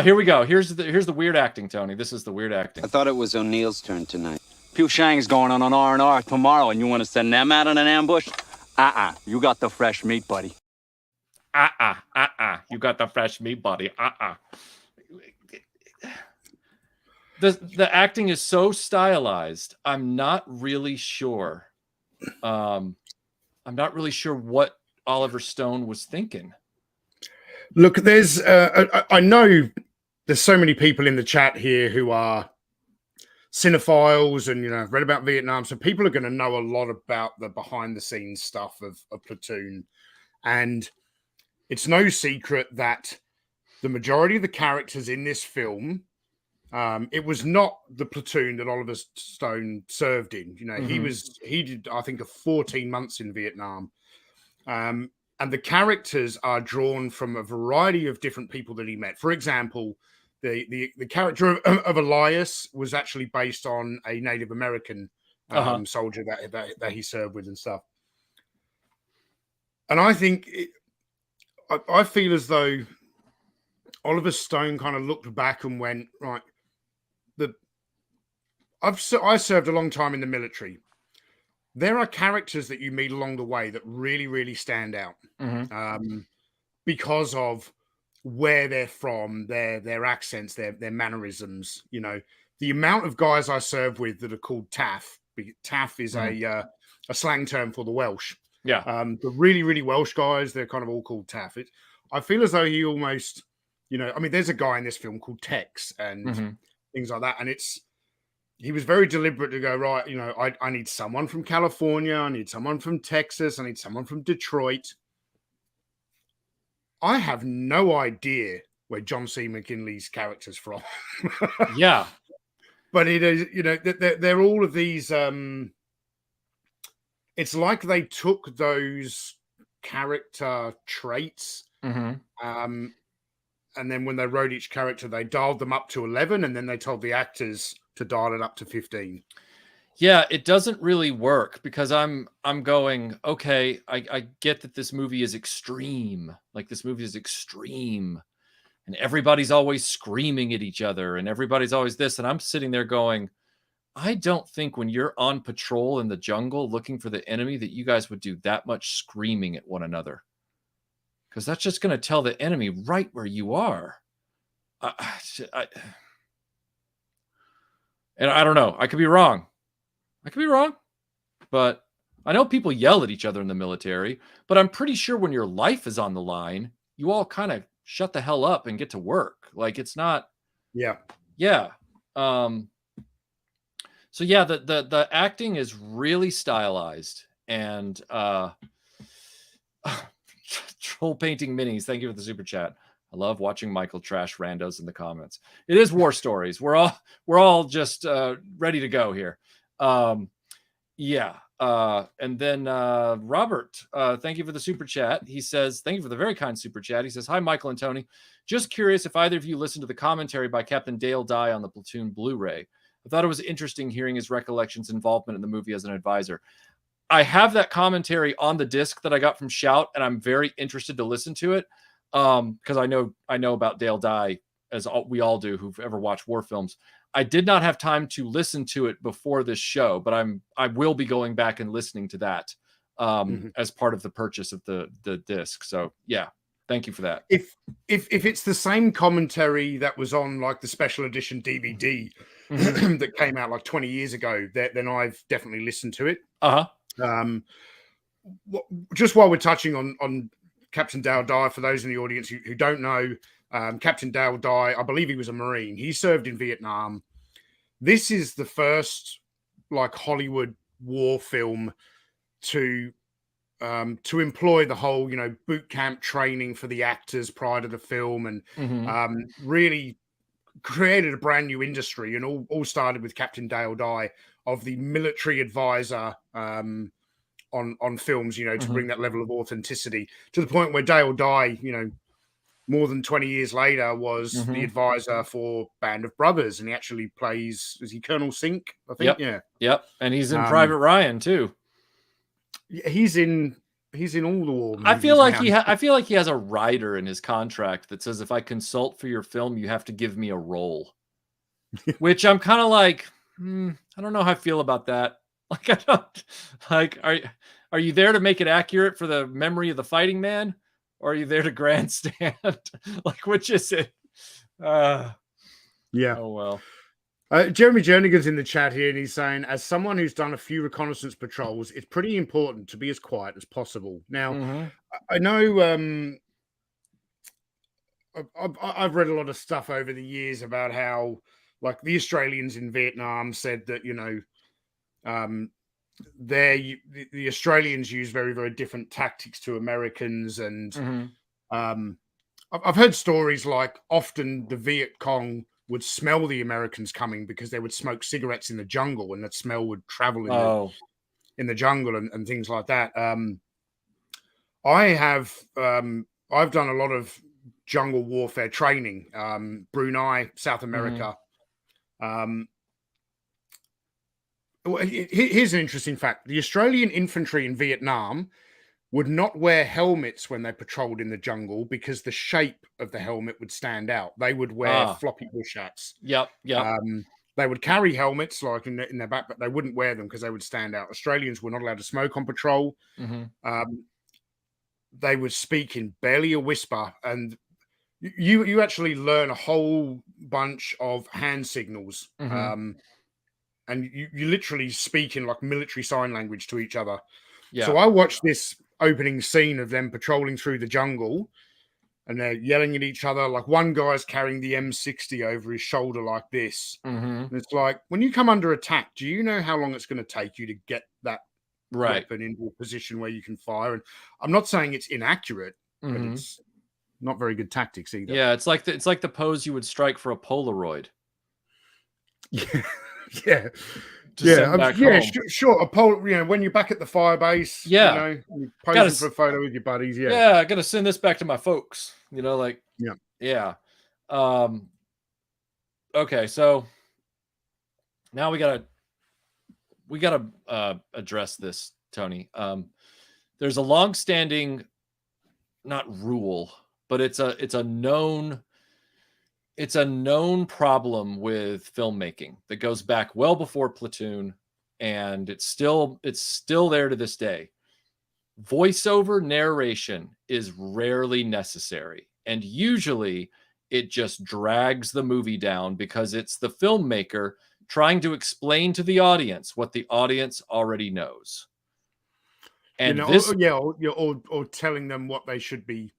A: Here we go. Here's the weird acting, Tony. This is the weird acting.
E: I thought it was O'Neill's turn tonight. Pew Shang's going on an R&R tomorrow, and you want to send them out on an ambush? You got the fresh meat, buddy.
A: You got the fresh meat, buddy. The acting is so stylized. I'm not really sure. I'm not really sure what Oliver Stone was thinking.
B: Look, there's I know there's so many people in the chat here who are cinephiles and have read about Vietnam, so people are going to know a lot about the behind the scenes stuff of Platoon. And it's no secret that the majority of the characters in this film, it was not the platoon that Oliver Stone served in. He did, I think, 14 months in Vietnam. And the characters are drawn from a variety of different people that he met. For example, the character of Elias was actually based on a Native American soldier that he served with and stuff. And I think, I feel as though Oliver Stone kind of looked back and went, right, I served a long time in the military. There are characters that you meet along the way that really, really stand out because of where they're from, their accents, their mannerisms. The amount of guys I served with that are called TAF. TAF is a slang term for the Welsh.
A: Yeah.
B: The really, really Welsh guys, they're kind of all called TAF. I feel as though he almost, there's a guy in this film called Tex and things like that. And he was very deliberate to go, right, I need someone from California. I need someone from Texas. I need someone from Detroit. I have no idea where John C. McGinley's character's from.
A: Yeah.
B: But it is, they're all of these. It's like they took those character traits. And then when they wrote each character, they dialed them up to 11. And then they told the actors to dial it up to 15.
A: Yeah, it doesn't really work because I'm going, okay, I get that this movie is extreme. Like this movie is extreme. And everybody's always screaming at each other and everybody's always this. And I'm sitting there going, I don't think when you're on patrol in the jungle looking for the enemy that you guys would do that much screaming at one another. Because that's just going to tell the enemy right where you are. And I don't know. I could be wrong. But I know people yell at each other in the military, but I'm pretty sure when your life is on the line, you all kind of shut the hell up and get to work. Like it's not.
B: Yeah.
A: Yeah. So yeah, the acting is really stylized and troll painting minis. Thank you for the super chat. I love watching Michael trash randos in the comments. It is war stories. We're all just ready to go here. Yeah. And then Robert, thank you for the super chat. He says, thank you for the very kind super chat. He says, hi, Michael and Tony. Just curious if either of you listened to the commentary by Captain Dale Dye on the Platoon Blu-ray. I thought it was interesting hearing his recollections involvement in the movie as an advisor. I have that commentary on the disc that I got from Shout, and I'm very interested to listen to it. Because I know about Dale Dye, as we all do who've ever watched war films. I did not have time to listen to it before this show, but I will be going back and listening to that as part of the purchase of the disc. So yeah, thank you for that.
B: If it's the same commentary that was on like the special edition DVD that came out like 20 years ago, then I've definitely listened to it. Just while we're touching on Captain Dale Dye, for those in the audience who don't know, Captain Dale Dye, I believe he was a Marine. He served in Vietnam. This is the first like Hollywood war film to employ the whole, boot camp training for the actors prior to the film, and really created a brand new industry. And all started with Captain Dale Dye of the military advisor on films, to bring that level of authenticity to the point where Dale Dye, more than 20 years later, was the advisor for Band of Brothers, and he actually plays, is he Colonel Sink? I think.
A: Yep. And he's in Private Ryan too.
B: He's in all the war movies.
A: I feel like he has a rider in his contract that says if I consult for your film, you have to give me a role. Which I'm kind of like, I don't know how I feel about that. Like I don't like. Are you there to make it accurate for the memory of the fighting man? Or are you there to grandstand? Like, which is it?
B: Yeah.
A: Oh, well.
B: Jeremy Jernigan's in the chat here, and he's saying, as someone who's done a few reconnaissance patrols, it's pretty important to be as quiet as possible. Now, I know I've read a lot of stuff over the years about how, like, the Australians in Vietnam said that, the Australians use very, very different tactics to Americans, and I've heard stories like often the Viet Cong would smell the Americans coming because they would smoke cigarettes in the jungle, and that smell would travel in the jungle and things like that. I've done a lot of jungle warfare training, Brunei, South America. Here's an interesting fact. The Australian infantry in Vietnam would not wear helmets when they patrolled in the jungle because the shape of the helmet would stand out. They would wear floppy bush hats.
A: Yep.
B: They would carry helmets like in their back, but they wouldn't wear them because they would stand out. Australians were not allowed to smoke on patrol. They would speak in barely a whisper, and you actually learn a whole bunch of hand signals. And you literally speak in like military sign language to each other. Yeah. So I watched this opening scene of them patrolling through the jungle, and they're yelling at each other. Like one guy's carrying the M60 over his shoulder like this. And it's like, when you come under attack, do you know how long it's going to take you to get that weapon into a position where you can fire? And I'm not saying it's inaccurate, but it's not very good tactics either.
A: Yeah, it's like the pose you would strike for a Polaroid.
B: Yeah. Sure. When you're back at the fire base, you're posing for a photo with your buddies.
A: Yeah, I gotta send this back to my folks. Yeah. Okay, so now we gotta we got to address this, Tony. There's a long-standing, not rule, but it's a known problem with filmmaking that goes back well before Platoon, and it's still there to this day. Voiceover narration is rarely necessary, and usually it just drags the movie down because it's the filmmaker trying to explain to the audience what the audience already knows. And
B: or telling them what they should be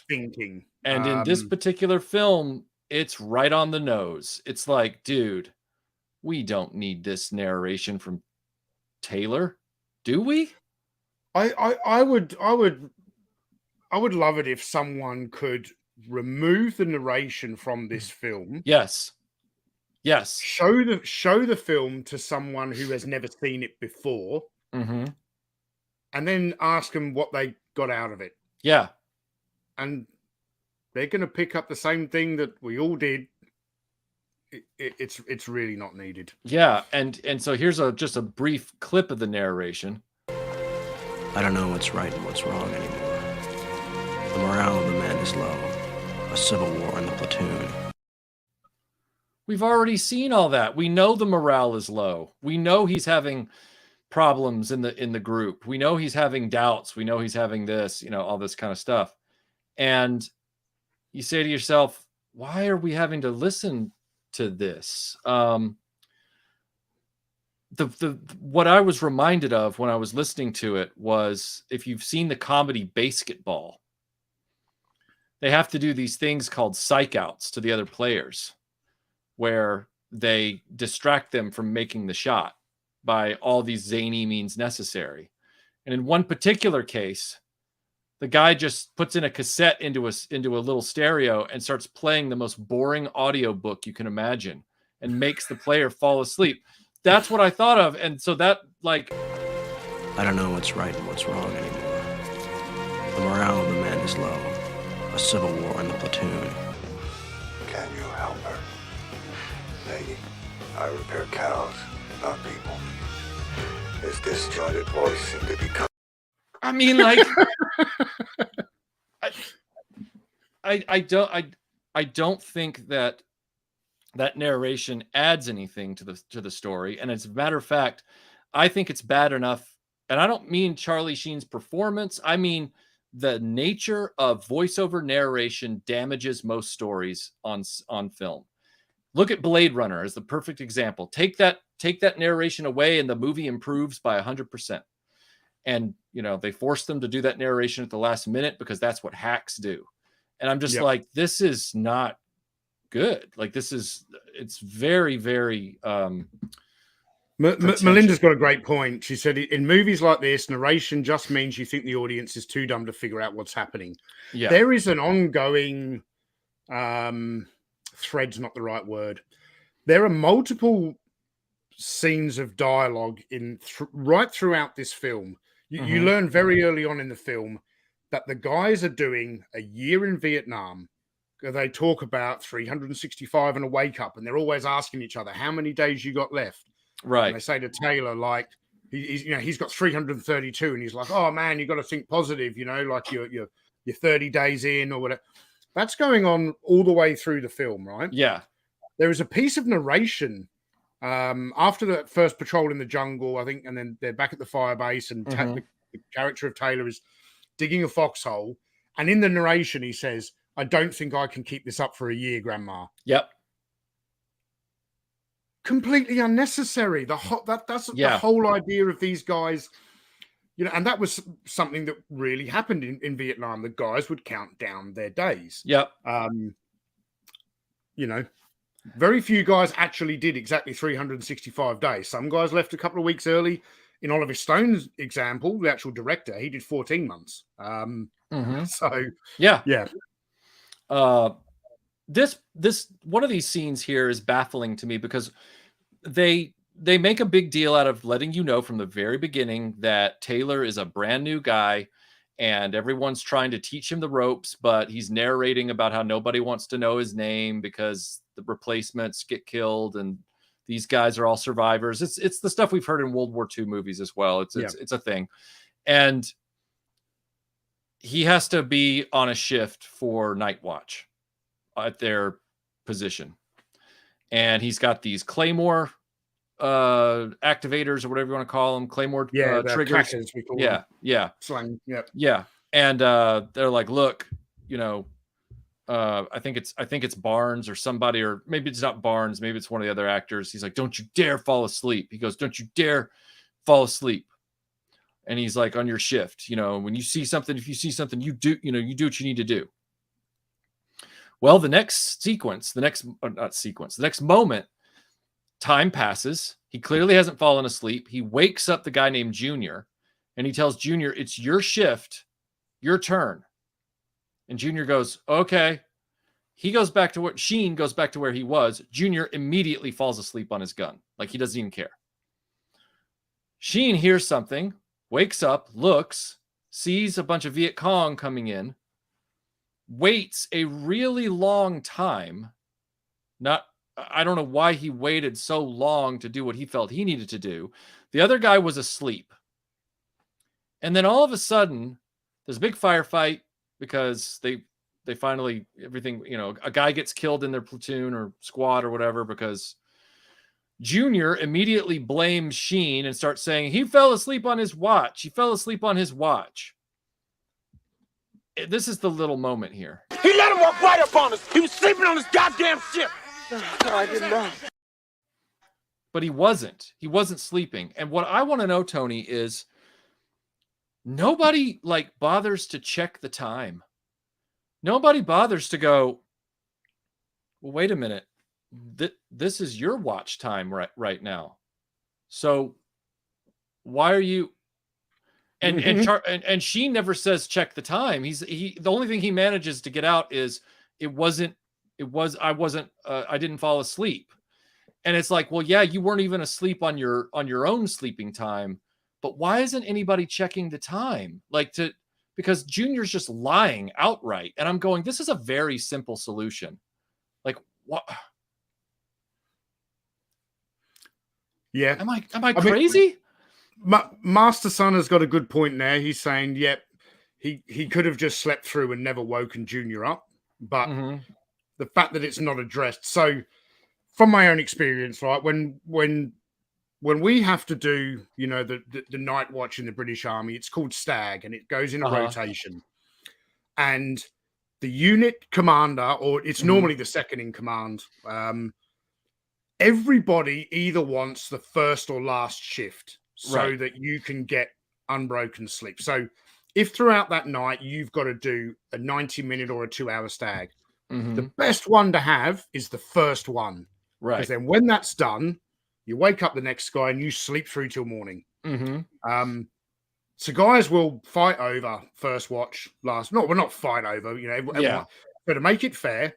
B: thinking.
A: And in this particular film, it's right on the nose. It's like, dude, we don't need this narration from Taylor, do we?
B: I would love it if someone could remove the narration from this film.
A: Yes.
B: Show the film to someone who has never seen it before.
A: Mm-hmm.
B: And then ask them what they got out of it.
A: Yeah.
B: And they're going to pick up the same thing that we all did. It's really not needed.
A: Yeah, and so here's just a brief clip of the narration.
D: I don't know what's right and what's wrong anymore. The morale of the men is low. A civil war in the platoon.
A: We've already seen all that. We know the morale is low. We know he's having problems in the group. We know he's having doubts. We know he's having this, all this kind of stuff. And you say to yourself, why are we having to listen to this? What I was reminded of when I was listening to it was, if you've seen the comedy Basketball, they have to do these things called psych outs to the other players, where they distract them from making the shot by all these zany means necessary. And in one particular case, the guy just puts in a cassette into a little stereo and starts playing the most boring audiobook you can imagine and makes the player fall asleep. That's what I thought of. And so that, like,
D: I don't know what's right and what's wrong anymore. The morale of the men is low. A civil war in the platoon.
F: Can you help her? Lady, I repair cows, not people. His disjointed voice seemed to become...
A: I mean, like, I don't think that narration adds anything to the story. And as a matter of fact, I think it's bad enough. And I don't mean Charlie Sheen's performance. I mean, the nature of voiceover narration damages most stories on film. Look at Blade Runner as the perfect example. Take that narration away and the movie improves by 100%. And, they force them to do that narration at the last minute because that's what hacks do. And I'm just like, this is not good. Like, it's very, very...
B: Melinda's got a great point. She said, in movies like this, narration just means you think the audience is too dumb to figure out what's happening.
A: Yeah.
B: There is an ongoing... thread's not the right word. There are multiple scenes of dialogue right throughout this film. You learn very early on in the film that the guys are doing a year in Vietnam. They talk about 365 and a wake up, and they're always asking each other, how many days you got left?
A: Right.
B: And they say to Taylor, like, he's got 332, and he's like, oh man, you got to think positive, like you're 30 days in or whatever. That's going on all the way through the film, right?
A: Yeah.
B: There is a piece of narration after the first patrol in the jungle, I think, and then they're back at the fire base, and the character of Taylor is digging a foxhole. And in the narration, he says, I don't think I can keep this up for a year, Grandma.
A: Yep.
B: Completely unnecessary. The whole idea of these guys, and that was something that really happened in Vietnam. The guys would count down their days.
A: Yep.
B: Very few guys actually did exactly 365 days. Some guys left a couple of weeks early. In Oliver Stone's example, the actual director, he did 14 months. So
A: yeah. This one of these scenes here is baffling to me because they make a big deal out of letting you know from the very beginning that Taylor is a brand new guy and everyone's trying to teach him the ropes, but he's narrating about how nobody wants to know his name because the replacements get killed and These guys are all survivors. It's the stuff we've heard in World War II movies as well. It's a thing. And he has to be on a shift for night watch at their position. And he's got these Claymore activators or whatever you want to call them, Claymore triggers.
B: Crackers, we call them. Slang.
A: Yeah. And they're like, look, you know, I think it's Barnes or somebody, or maybe it's not Barnes, maybe it's one of the other actors. He's like, don't you dare fall asleep. He goes, don't you dare fall asleep. And he's like, on your shift, you know, when you see something, if you see something, you do what you need to do. Well, the next moment, time passes. He clearly hasn't fallen asleep. He wakes up the guy named Junior, and he tells Junior, it's your shift, your turn. And Junior goes, okay. Sheen goes back to where he was. Junior immediately falls asleep on his gun. Like he doesn't even care. Sheen hears something, wakes up, looks, sees a bunch of Viet Cong coming in, waits a really long time. I don't know why he waited so long to do what he felt he needed to do. The other guy was asleep. And then all of a sudden, there's a big firefight because they finally, everything, you know, a guy gets killed in their platoon or squad or whatever because Junior immediately blames Sheen and starts saying he fell asleep on his watch. He fell asleep on his watch. This is the little moment here.
G: He let him walk right up on us. He was sleeping on his goddamn ship. No, I didn't know.
A: But he wasn't. He wasn't sleeping. And what I want to know, Tony, is nobody like bothers to check the time. Nobody bothers to go, well, wait a minute. This is your watch time right now. So why are you? And she never says check the time. The only thing he manages to get out is I didn't fall asleep. And it's like, well, yeah, you weren't even asleep on your own sleeping time, but why isn't anybody checking the time? Because Junior's just lying outright. And I'm going, this is a very simple solution. Like, what?
B: Yeah.
A: Am I crazy?
B: Master Son has got a good point there. He's saying, yep, he could have just slept through and never woken Junior up. But the fact that it's not addressed. So from my own experience, right, when we have to do, you know, the night watch in the British Army, it's called Stag, and it goes in a rotation. And the unit commander, or it's normally the second in command, everybody either wants the first or last shift so that you can get unbroken sleep. So if throughout that night you've got to do a 90-minute or a 2-hour stag, the best one to have is the first one. Right. Because then when that's done, you wake up the next guy and you sleep through till morning. So guys will fight over first watch, last. No, we're not fight over, you know. Everyone, but to make it fair,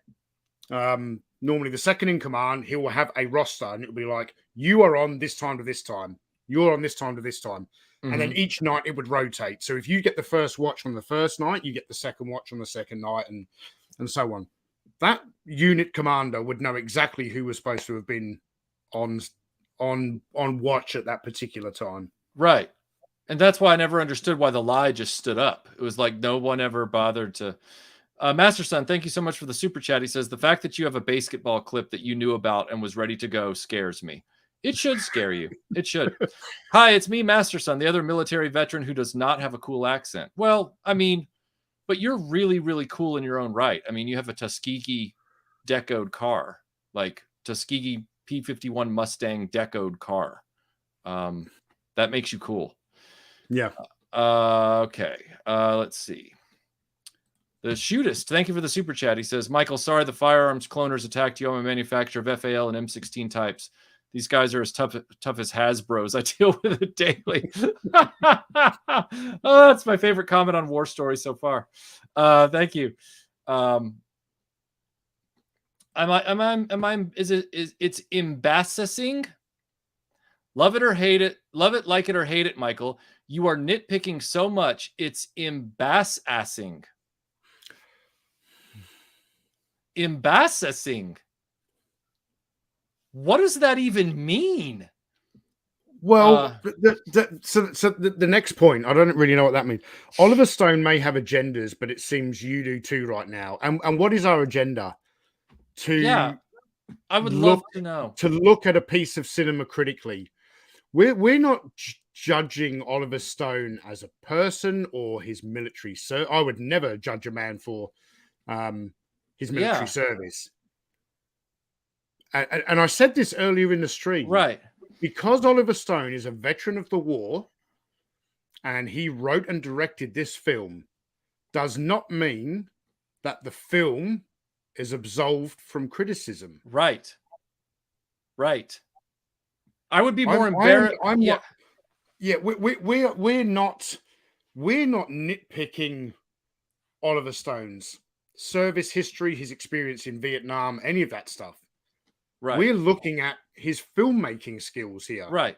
B: normally the second in command, he will have a roster and it'll be like, you are on this time to this time. You're on this time to this time. And then each night it would rotate. So if you get the first watch on the first night, you get the second watch on the second night and so on. That unit commander would know exactly who was supposed to have been on watch at that particular time.
A: Right. And that's why I never understood why the lie just stood up. It was like no one ever bothered to. Master Son, thank you so much for the super chat. He says, the fact that you have a basketball clip that you knew about and was ready to go scares me. It should scare you. It should. Hi, it's me, Master Son, the other military veteran who does not have a cool accent. Well, I mean, but you're really, really cool in your own right. I mean, you have a Tuskegee decoed car, like Tuskegee P-51 Mustang decoed car. That makes you cool.
B: Yeah.
A: Okay. Let's see. The Shootist, thank you for the super chat. He says, Michael, sorry the firearms cloners attacked you. I'm a manufacturer of FAL and M16 types. These guys are as tough as Hasbros. I deal with it daily. Oh, that's my favorite comment on War Story so far. Thank you. It's embarrassing. Love it or hate it. Love it, like it or hate it, Michael. You are nitpicking so much. It's embarrassing. Embarrassing. what does that even mean?
B: Well, the next point, I don't really know what that means. Oliver Stone may have agendas, but it seems you do too right now. And what is our agenda?
A: I would love to know.
B: To look at a piece of cinema critically. We're not judging Oliver Stone as a person or his military. So I would never judge a man for his military service. And I said this earlier in the stream.
A: Right.
B: Because Oliver Stone is a veteran of the war and he wrote and directed this film, does not mean that the film is absolved from criticism.
A: Right. I would be more embarrassed.
B: We're not nitpicking Oliver Stone's service history, his experience in Vietnam, any of that stuff. Right. We're looking at his filmmaking skills here.
A: Right.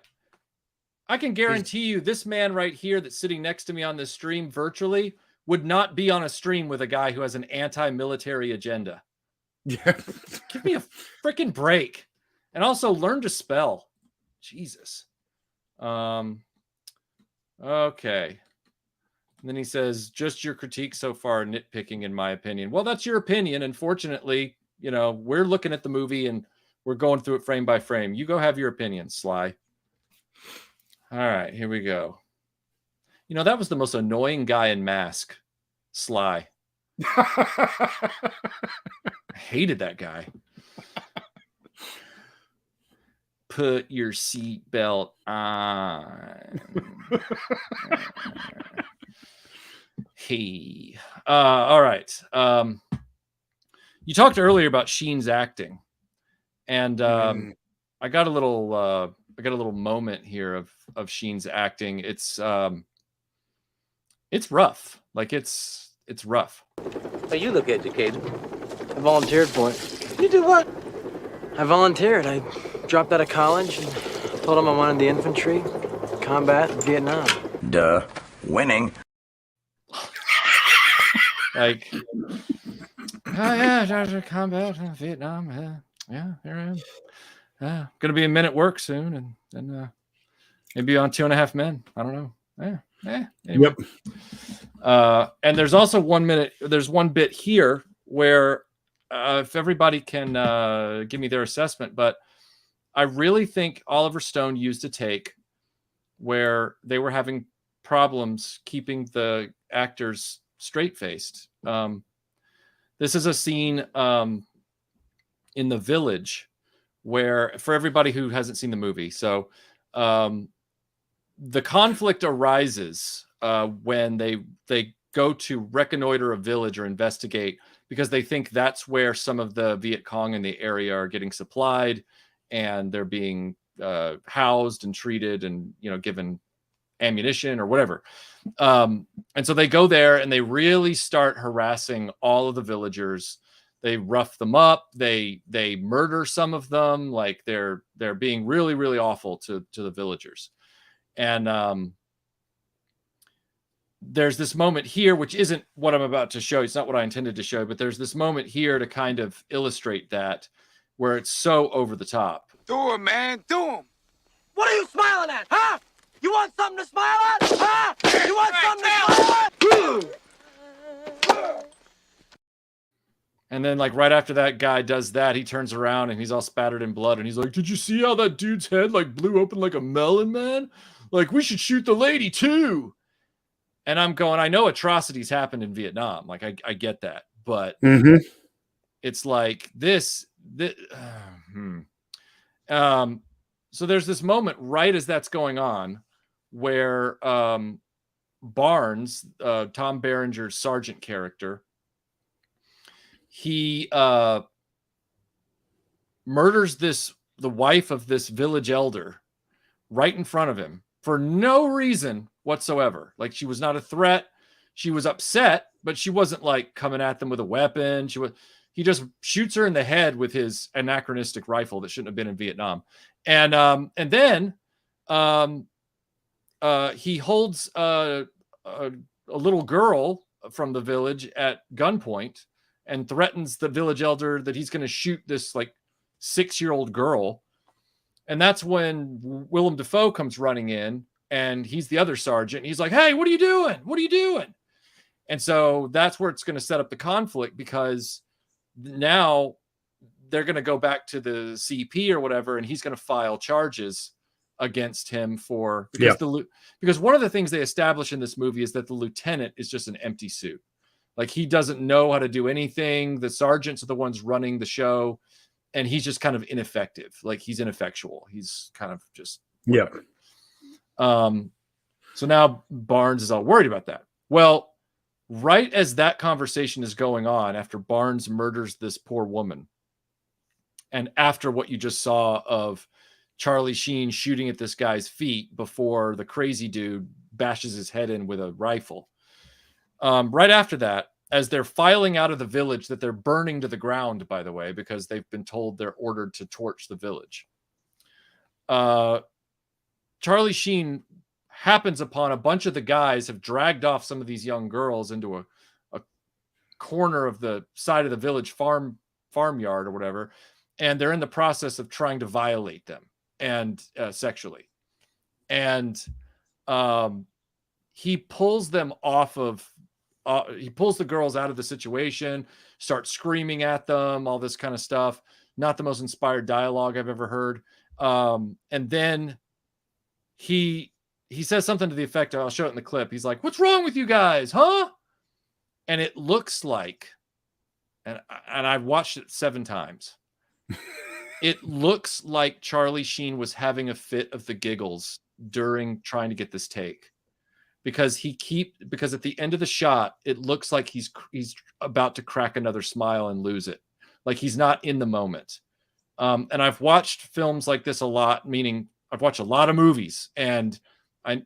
A: I can guarantee you this man right here that's sitting next to me on this stream virtually would not be on a stream with a guy who has an anti-military agenda.
B: Yeah.
A: Give me a freaking break. And also learn to spell. Jesus. Okay. And then he says, just your critique so far, nitpicking in my opinion. Well, that's your opinion. Unfortunately, you know, we're looking at the movie and we're going through it frame by frame. You go have your opinion, Sly. All right, here we go. You know, that was the most annoying guy in Mask, Sly. I hated that guy. Put your seatbelt on. Hey. All right. You talked earlier about Sheen's acting. And I got a little moment here of Sheen's acting. It's rough. Like it's rough.
H: Hey, you look educated.
D: I volunteered for it.
H: You do what?
D: I volunteered. I dropped out of college and told him I wanted the infantry, combat in Vietnam.
I: Duh. Winning.
A: Like, oh yeah, combat in Vietnam. Yeah, here I am. Gonna be a Men at Work soon, and then maybe on 2.5 Men. I don't know. Anyway.
B: Yep.
A: And there's also 1 minute. There's one bit here where if everybody can give me their assessment, but I really think Oliver Stone used a take where they were having problems keeping the actors straight-faced. This is a scene in the village where, for everybody who hasn't seen the movie, so the conflict arises when they go to reconnoiter a village or investigate because they think that's where some of the Viet Cong in the area are getting supplied and they're being housed and treated and, you know, given ammunition or whatever. And so they go there and they really start harassing all of the villagers. They rough them up. They murder some of them. Like they're being really, really awful to the villagers. And there's this moment here, which isn't what I'm about to show. It's not what I intended to show, but there's this moment here to kind of illustrate that, where it's so over the top.
G: Do him, man. Do him.
H: What are you smiling at, huh? You want something to smile at? Huh? You want something to smile at?
A: And then, like, right after that guy does that, he turns around and he's all spattered in blood. And he's like, did you see how that dude's head, like, blew open like a melon, man? Like, we should shoot the lady, too. And I'm going, I know atrocities happened in Vietnam. Like, I get that. But it's like this. So there's this moment right as that's going on where Barnes, Tom Berenger's sergeant character, he murders the wife of this village elder right in front of him for no reason whatsoever. Like, she was not a threat. She was upset, but she wasn't like coming at them with a weapon. He just shoots her in the head with his anachronistic rifle that shouldn't have been in Vietnam. And then he holds a little girl from the village at gunpoint and threatens the village elder that he's going to shoot this like 6-year-old girl And that's when Willem Dafoe comes running in, and he's the other sergeant. He's like, hey, what are you doing? What are you doing? And so that's where it's going to set up the conflict, because now they're going to go back to the CP or whatever, and he's going to file charges against him for, because one of the things they establish in this movie is that the lieutenant is just an empty suit. Like, he doesn't know how to do anything. The sergeants are the ones running the show, and he's just kind of ineffective. Like, he's ineffectual. He's kind of just whatever. So now Barnes is all worried about that. Well, right as that conversation is going on, after Barnes murders this poor woman, and after what you just saw of Charlie Sheen shooting at this guy's feet before the crazy dude bashes his head in with a rifle, right after that, as they're filing out of the village that they're burning to the ground, by the way, because they've been told they're ordered to torch the village, Charlie Sheen happens upon a bunch of the guys have dragged off some of these young girls into a corner of the side of the village farmyard or whatever, and they're in the process of trying to violate them and sexually. And he pulls them off of he pulls the girls out of the situation, starts screaming at them, all this kind of stuff. Not the most inspired dialogue I've ever heard. And then he says something to the effect, I'll show it in the clip. He's like, what's wrong with you guys, huh? And it looks like, and I've watched it 7 times. It looks like Charlie Sheen was having a fit of the giggles during trying to get this take, because because at the end of the shot, it looks like he's about to crack another smile and lose it. Like, he's not in the moment. And I've watched films like this a lot, meaning I've watched a lot of movies, and I've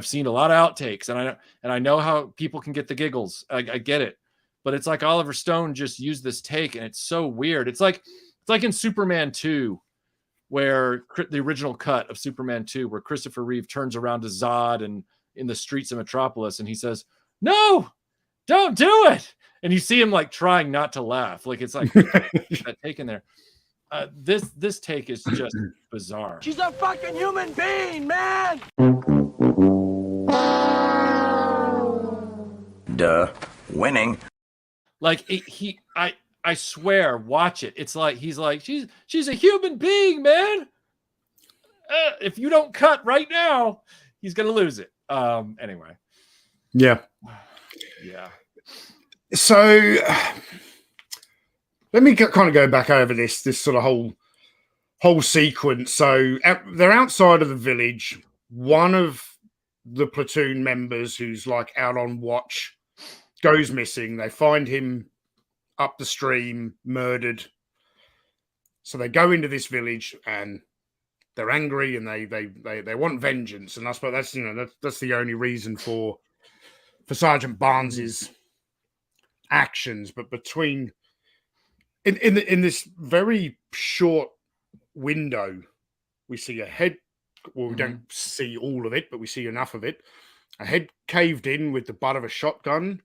A: seen a lot of outtakes, and I know how people can get the giggles. I get it, but it's like Oliver Stone just used this take, and it's so weird. It's like in Superman 2, where the original cut of Superman 2, where Christopher Reeve turns around to Zod and in the streets of Metropolis, and he says, "No, don't do it." And you see him like trying not to laugh. Like, it's like that take in there. This take is just bizarre.
H: She's a fucking human being, man.
I: Duh. Winning.
A: Like, I swear, watch it. It's like he's like, she's a human being, man. If you don't cut right now, he's gonna lose it. Anyway.
B: Yeah. So let me kind of go back over this sort of whole sequence. So they're outside of the village. One of the platoon members, who's like out on watch, goes missing. They find him up the stream, murdered. So they go into this village and they're angry, and they want vengeance. And I suppose that's the only reason for Sergeant Barnes's actions. But between in this very short window, we see a head. Well, we don't see all of it, but we see enough of it. A head caved in with the butt of a shotgun.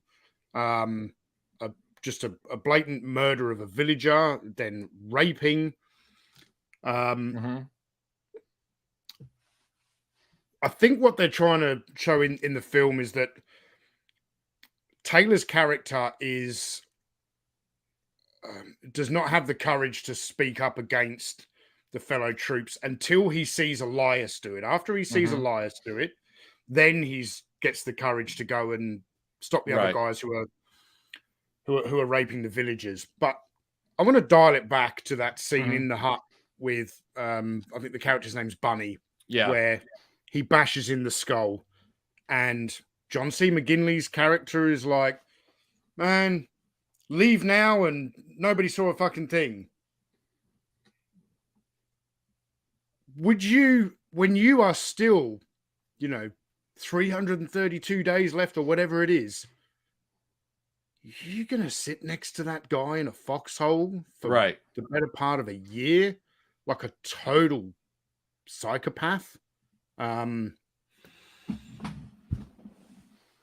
B: Just a blatant murder of a villager, then raping. I think what they're trying to show in the film is that Taylor's character does not have the courage to speak up against the fellow troops until he sees Elias do it. After he sees Elias do it, then he gets the courage to go and stop the other guys who are raping the villagers. But I want to dial it back to that scene in the hut with I think the character's name's Bunny, where he bashes in the skull, and John C. McGinley's character is like, man, leave now, and nobody saw a fucking thing. Would you, when you are still, 332 days left or whatever it is, you're going to sit next to that guy in a foxhole for the better part of a year? Like a total psychopath?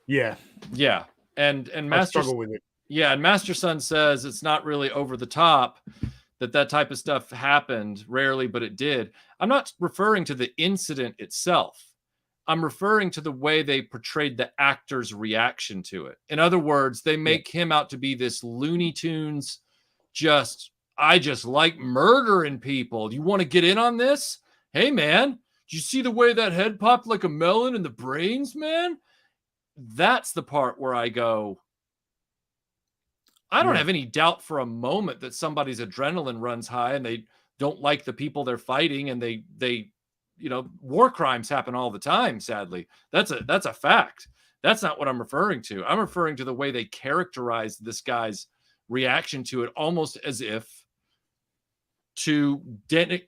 B: Yeah. And Master struggle with it.
A: Yeah, and Master Son says it's not really over the top that type of stuff happened, rarely, but it did. I'm not referring to the incident itself. I'm referring to the way they portrayed the actor's reaction to it. In other words, they make him out to be this Looney Tunes, I just like murdering people. You want to get in on this? Hey, man, did you see the way that head popped like a melon in the brains, man? That's the part where I go, I don't have any doubt for a moment that somebody's adrenaline runs high and they don't like the people they're fighting, and they war crimes happen all the time, sadly. That's a fact. That's not what I'm referring to. I'm referring to the way they characterize this guy's reaction to it, almost as if to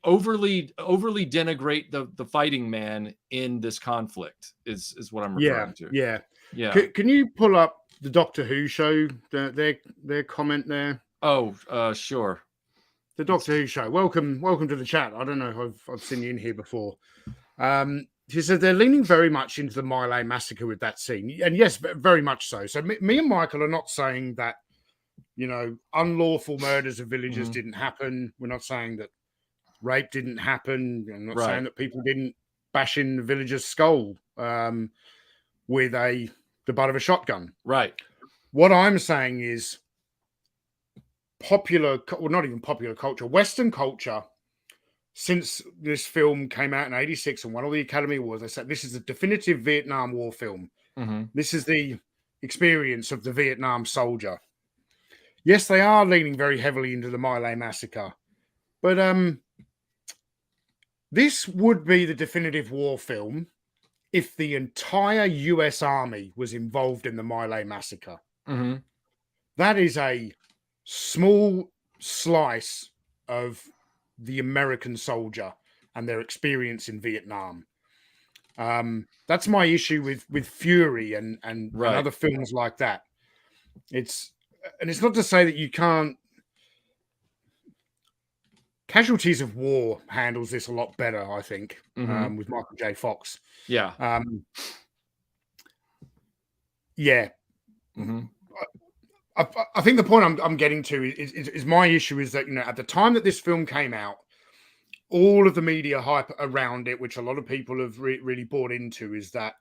A: overly denigrate the fighting man in this conflict is what I'm referring to.
B: Yeah. Can you pull up the Doctor Who show, their comment there?
A: Oh, sure.
B: The Doctor Who show. Welcome to the chat. I don't know if I've seen you in here before. He said they're leaning very much into the My Lai massacre with that scene, and yes, very much so. So me and Michael are not saying that unlawful murders of villagers didn't happen. We're not saying that rape didn't happen. I'm not saying that people didn't bash in the villager's skull with the butt of a shotgun.
A: Right.
B: What I'm saying is not even popular culture, Western culture, since this film came out in 86 and won all the Academy Awards, they said this is the definitive Vietnam War film. This is the experience of the Vietnam soldier. Yes, they are leaning very heavily into the My Lai massacre, but this would be the definitive war film if the entire US Army was involved in the My Lai massacre. That is a small slice of the American soldier and their experience in Vietnam. That's my issue with Fury and other films like that. It's not to say that you can't. Casualties of War handles this a lot better, I think, with Michael J. Fox.
A: Yeah.
B: I think the point I'm getting to is my issue is that, at the time that this film came out, all of the media hype around it, which a lot of people have really bought into, is that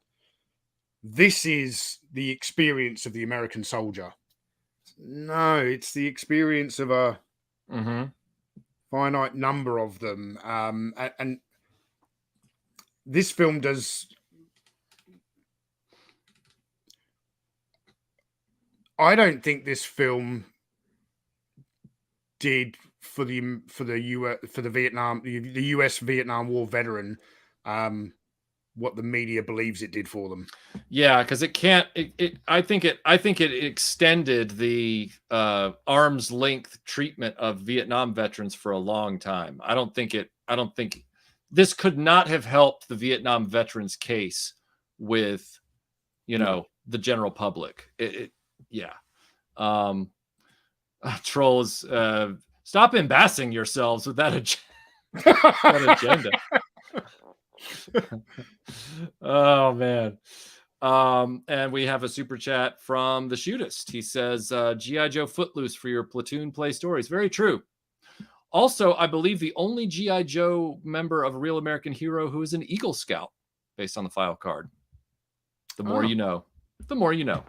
B: this is the experience of the American soldier. No, it's the experience of a finite number of them. And this film does. I don't think this film did for the US Vietnam War veteran what the media believes it did for them.
A: Yeah, because it can't. I think it extended the arm's length treatment of Vietnam veterans for a long time. I don't think this could not have helped the Vietnam veterans case with the general public. Yeah. Trolls, stop embarrassing yourselves with that agenda. Oh, man. And we have a super chat from the Shootist. He says, G.I. Joe Footloose for your Platoon play stories. Very true. Also, I believe the only G.I. Joe member of a Real American Hero who is an Eagle Scout, based on the file card. The more you know. The more you know.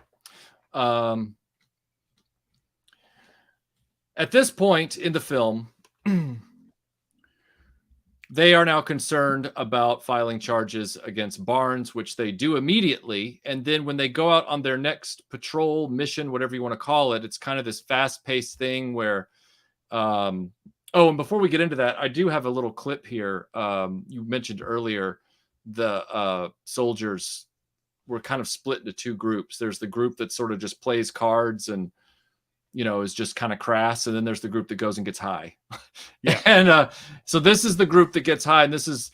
A: At this point in the film, they are now concerned about filing charges against Barnes, which they do immediately. And then when they go out on their next patrol mission, whatever you want to call it, it's kind of this fast-paced thing where... and before we get into that, I do have a little clip here. You mentioned earlier the soldiers were kind of split into two groups. There's the group that sort of just plays cards and is just kind of crass. And then there's the group that goes and gets high. Yeah. And so this is the group that gets high. And this is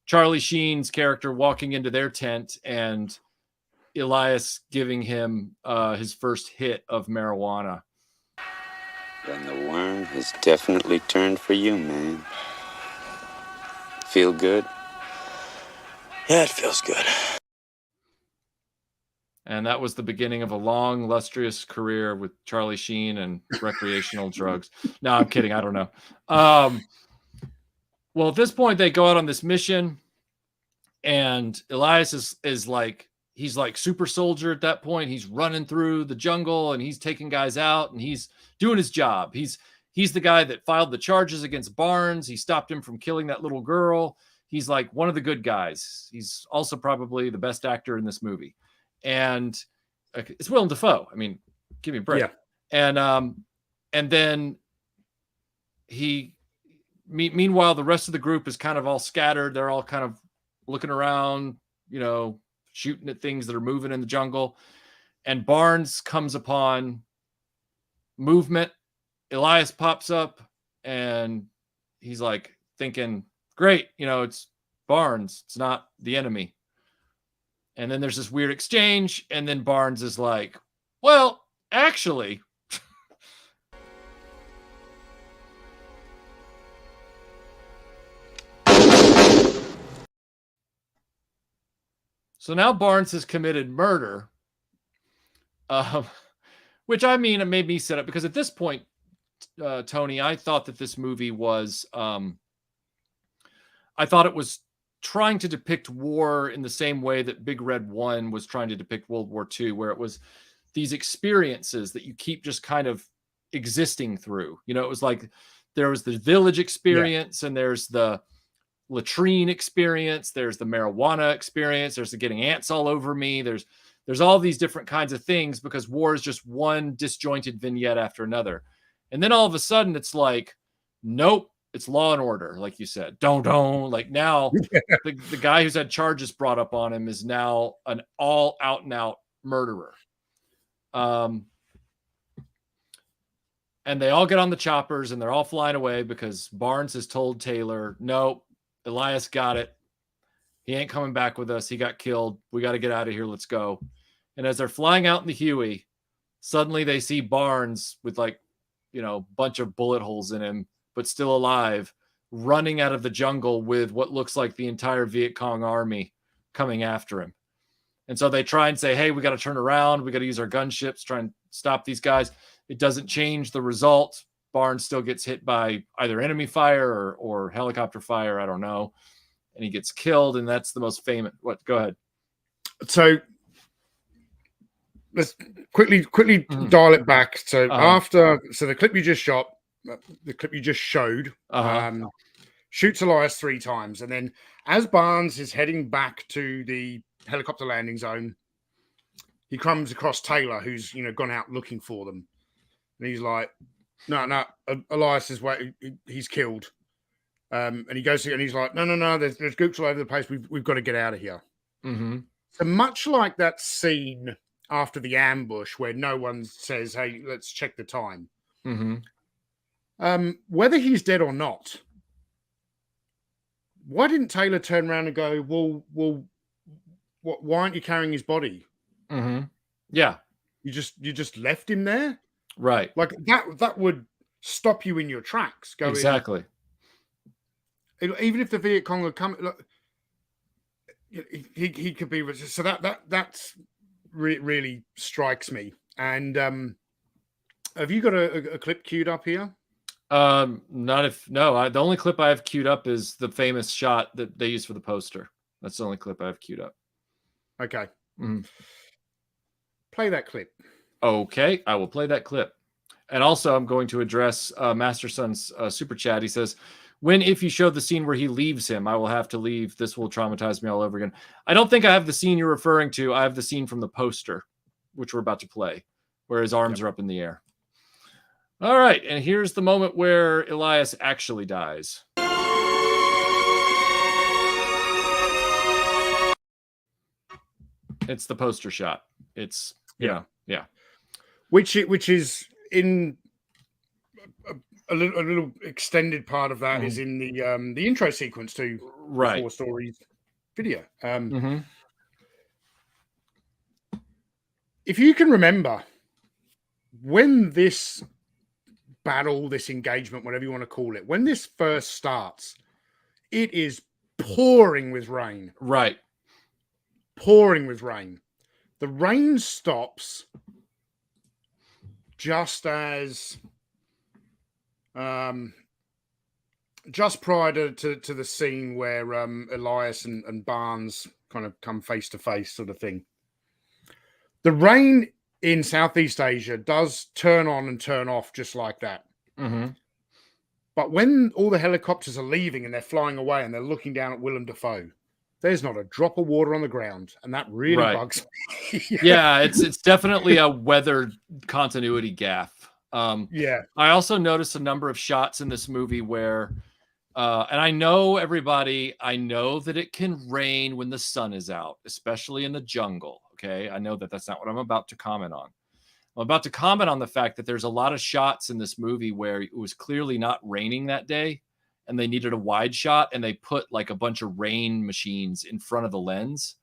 A: Charlie Sheen's character walking into their tent and Elias giving him his first hit of marijuana.
J: Then the worm has definitely turned for you, man. Feel good?
I: Yeah, it feels good.
A: And that was the beginning of a long, illustrious career with Charlie Sheen and recreational drugs. No, I'm kidding. I don't know. Well, at this point, they go out on this mission, and Elias is like, he's like super soldier at that point. He's running through the jungle and he's taking guys out and he's doing his job. He's the guy that filed the charges against Barnes. He stopped him from killing that little girl. He's like one of the good guys. He's also probably the best actor in this movie. And it's Willem Dafoe. I mean, give me a break. Yeah. And then meanwhile, the rest of the group is kind of all scattered. They're all kind of looking around, you know, shooting at things that are moving in the jungle. And Barnes comes upon movement. Elias pops up and he's like thinking, great, you know, it's Barnes. It's not the enemy. And then there's this weird exchange. And then Barnes is like, well, actually. So now Barnes has committed murder, which I mean, it made me sit up because at this point, Tony, I thought that this movie was, I thought it was trying to depict war in the same way that Big Red 1 was trying to depict World War II, where it was these experiences that you keep just kind of existing through. You know, it was like there was the village experience and there's the latrine experience, there's the marijuana experience, there's the getting ants all over me, there's all these different kinds of things because war is just one disjointed vignette after another. And then all of a sudden it's like, nope, it's Law and Order, like you said. Don't like now the guy who's had charges brought up on him is now an all out and out murderer. And they all get on the choppers and they're all flying away because Barnes has told Taylor, nope, Elias got it. He ain't coming back with us. He got killed. We got to get out of here. Let's go. And as they're flying out in the Huey, suddenly they see Barnes with like, you know, bunch of bullet holes in him, but still alive, running out of the jungle with what looks like the entire Viet Cong army coming after him. And so they try and say, hey, we got to turn around. We got to use our gunships, try and stop these guys. It doesn't change the result. Barnes still gets hit by either enemy fire or helicopter fire. I don't know. And he gets killed. And that's the most famous. What? Go ahead.
B: So let's quickly dial it back. So the clip you just shot, the clip you just showed, shoots Elias 3 times. And then as Barnes is heading back to the helicopter landing zone, he comes across Taylor, who's, you know, gone out looking for them. And he's like, no, Elias is waiting. He's killed. And he goes and he's like, no, there's groups all over the place. We've got to get out of here.
A: Mm-hmm.
B: So much like that scene after the ambush where no one says, hey, let's check the time.
A: Mm-hmm.
B: Whether he's dead or not, why didn't Taylor turn around and go, well, why aren't you carrying his body?
A: Mm-hmm. Yeah.
B: You just left him there?
A: Right.
B: Like that would stop you in your tracks. Going,
A: exactly.
B: Even if the Viet Cong had come, look, he could be. So that's really strikes me. And have you got a clip queued up here?
A: The only clip I have queued up is the famous shot that they used for the poster. That's the only clip I have queued up.
B: Okay.
A: Mm-hmm.
B: Play that clip.
A: Okay, I will play that clip. And also, I'm going to address Master Son's super chat. He says, if you show the scene where he leaves him, I will have to leave. This will traumatize me all over again. I don't think I have the scene you're referring to. I have the scene from the poster, which we're about to play, where his arms are up in the air. All right, and here's the moment where Elias actually dies. It's the poster shot. It's, yeah.
B: Which is in a little extended part of that is in the intro sequence to the 4 Stories video. If you can remember, when this battle, this engagement, whatever you want to call it, when this first starts, it is pouring with rain.
A: Right.
B: Pouring with rain. The rain stops just as just prior to the scene where Elias and Barnes kind of come face to face, sort of thing. The rain in Southeast Asia does turn on and turn off just like that.
A: Mm-hmm.
B: But when all the helicopters are leaving and they're flying away and they're looking down at Willem Dafoe, there's not a drop of water on the ground, and that really bugs me.
A: Yeah, it's definitely a weather continuity gaffe.
B: Yeah.
A: I also noticed a number of shots in this movie where, and I know everybody, I know that it can rain when the sun is out, especially in the jungle. Okay, I know that that's not what I'm about to comment on. I'm about to comment on the fact that there's a lot of shots in this movie where it was clearly not raining that day and they needed a wide shot and they put like a bunch of rain machines in front of the lens.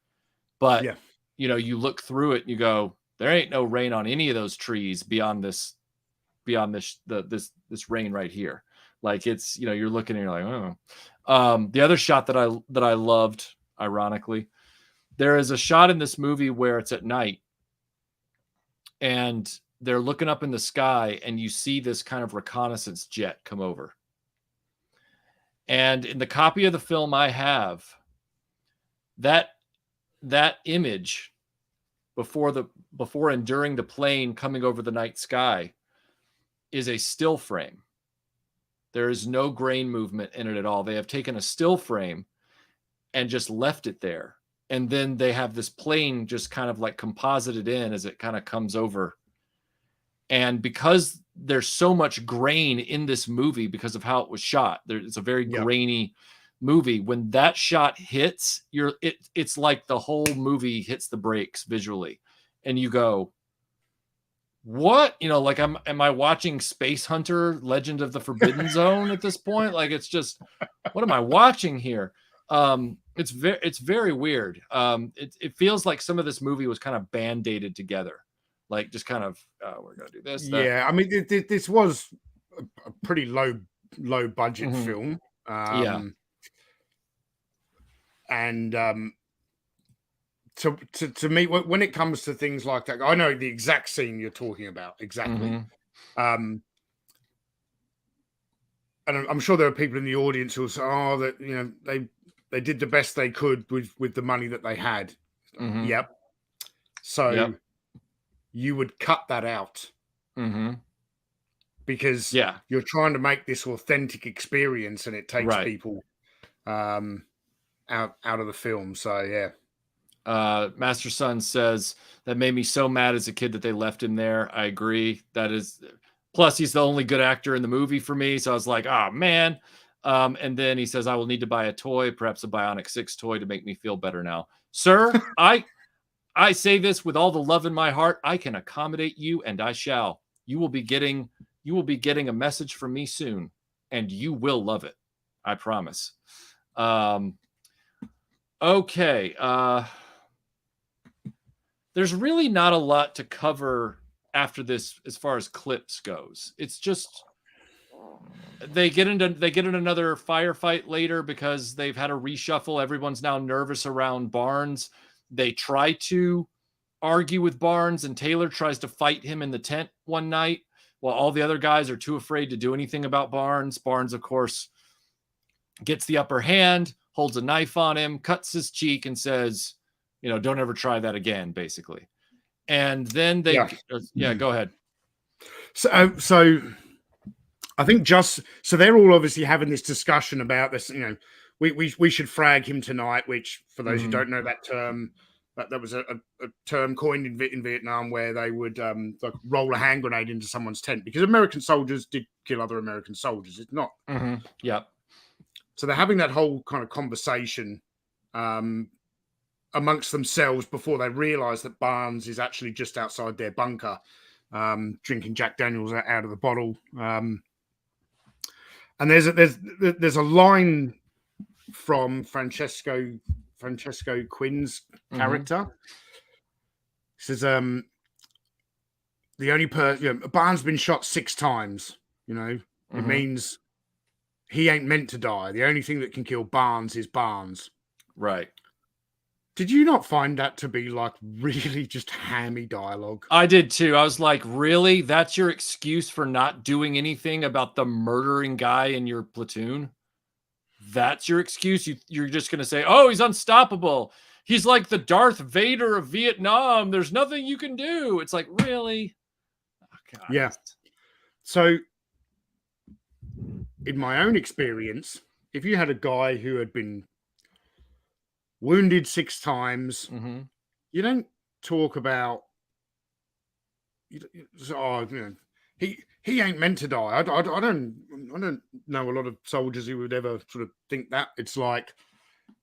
A: But, you know, you look through it and you go, there ain't no rain on any of those trees beyond this rain right here. Like it's, you know, you're looking and you're like, oh. The other shot that I loved, ironically, there is a shot in this movie where it's at night and they're looking up in the sky and you see this kind of reconnaissance jet come over. And in the copy of the film I have, that image before and during the plane coming over the night sky is a still frame. There is no grain movement in it at all. They have taken a still frame and just left it there. And then they have this plane just kind of like composited in as it kind of comes over. And because there's so much grain in this movie because of how it was shot, it's a very grainy movie. When that shot hits, it's like the whole movie hits the brakes visually. And you go, what? You know, like am I watching Space Hunter Legend of the Forbidden Zone at this point? Like it's just, what am I watching here? It's very weird. It feels like some of this movie was kind of band-aided together, like just kind of we're gonna do this. That.
B: Yeah, I mean this was a pretty low budget film. And to me, when it comes to things like that, I know the exact scene you're talking about exactly. And I'm sure there are people in the audience who will say, "Oh, that you know they did the best they could with the money that they had." Yep. So you would cut that out because you're trying to make this authentic experience, and it takes people out of the film. So
A: Master Son says that made me so mad as a kid that they left him there. I agree. That is, plus he's the only good actor in the movie for me. So I was like, oh man. And then he says, I will need to buy a toy, perhaps a Bionic 6 toy to make me feel better now. Sir, I say this with all the love in my heart. I can accommodate you and I shall. You will be getting a message from me soon and you will love it. I promise. Okay. There's really not a lot to cover after this as far as clips goes. It's just they get in another firefight later because they've had a reshuffle. Everyone's now nervous around Barnes. They try to argue with Barnes, and Taylor tries to fight him in the tent one night while all the other guys are too afraid to do anything about Barnes. Barnes, of course, gets the upper hand, holds a knife on him, cuts his cheek, and says, you know, don't ever try that again, basically. And then they, go ahead.
B: So I think so they're all obviously having this discussion about this, you know, we should frag him tonight, which for those who don't know that term, that was a term coined in Vietnam where they would like roll a hand grenade into someone's tent because American soldiers did kill other American soldiers. It's not. So they're having that whole kind of conversation amongst themselves before they realize that Barnes is actually just outside their bunker, drinking Jack Daniels out of the bottle. And there's a line from Francesco Quinn's character. He says, the only Barnes been shot 6 times, you know, it means he ain't meant to die. The only thing that can kill Barnes is Barnes.
A: Right.
B: Did you not find that to be like really just hammy dialogue?
A: I did too. I was like, really? That's your excuse for not doing anything about the murdering guy in your platoon? that's your excuse. You're just going to say, oh, he's unstoppable. He's like the Darth Vader of Vietnam. There's nothing you can do. It's like, really? Oh,
B: yeah. So in my own experience, if you had a guy who had been wounded 6 times, you don't talk about, he ain't meant to die. I don't know a lot of soldiers who would ever sort of think that. It's like,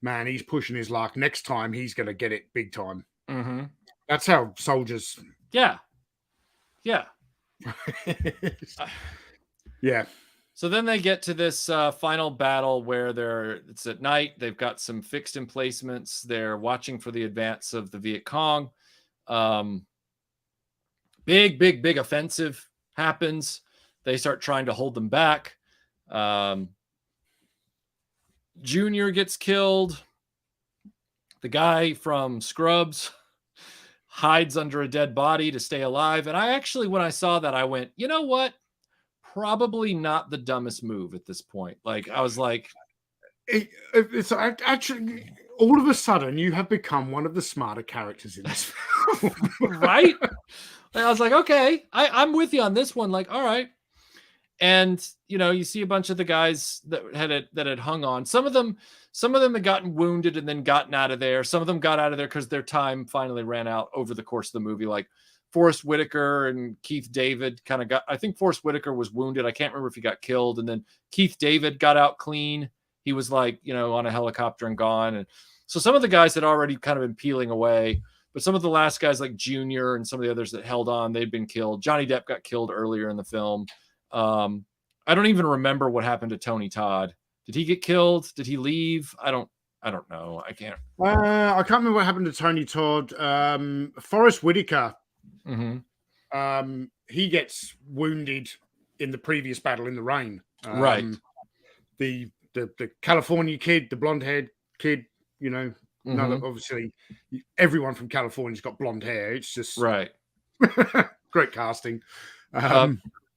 B: man, he's pushing his luck. Next time he's going to get it big time. That's how soldiers.
A: Yeah.
B: Yeah.
A: So then they get to this final battle where it's at night. They've got some fixed emplacements. They're watching for the advance of the Viet Cong. Big offensive happens. They start trying to hold them back. Junior gets killed. The guy from Scrubs hides under a dead body to stay alive. And I actually, when I saw that, I went, you know what? Probably not the dumbest move at this point. Like, I was like,
B: it's actually, all of a sudden you have become one of the smarter characters in this film.
A: Right? I was like, okay, I'm with you on this one. Like, all right. And, you see a bunch of the guys that had hung on. Some of them had gotten wounded and then gotten out of there. Some of them got out of there because their time finally ran out over the course of the movie. Like Forrest Whitaker and Keith David kind of I think Forrest Whitaker was wounded. I can't remember if he got killed. And then Keith David got out clean. He was like, on a helicopter and gone. And so some of the guys had already kind of been peeling away. But some of the last guys like Junior and some of the others that held on, they'd been killed. Johnny Depp got killed earlier in the film. I don't even remember what happened to Tony Todd. Did he get killed? Did he leave? I don't know. I can't.
B: I can't remember what happened to Tony Todd. Forrest Whitaker. He gets wounded in the previous battle in the rain.
A: Right.
B: The California kid, the blonde-haired kid. Obviously, everyone from California's got blonde hair. It's just
A: right.
B: Great casting.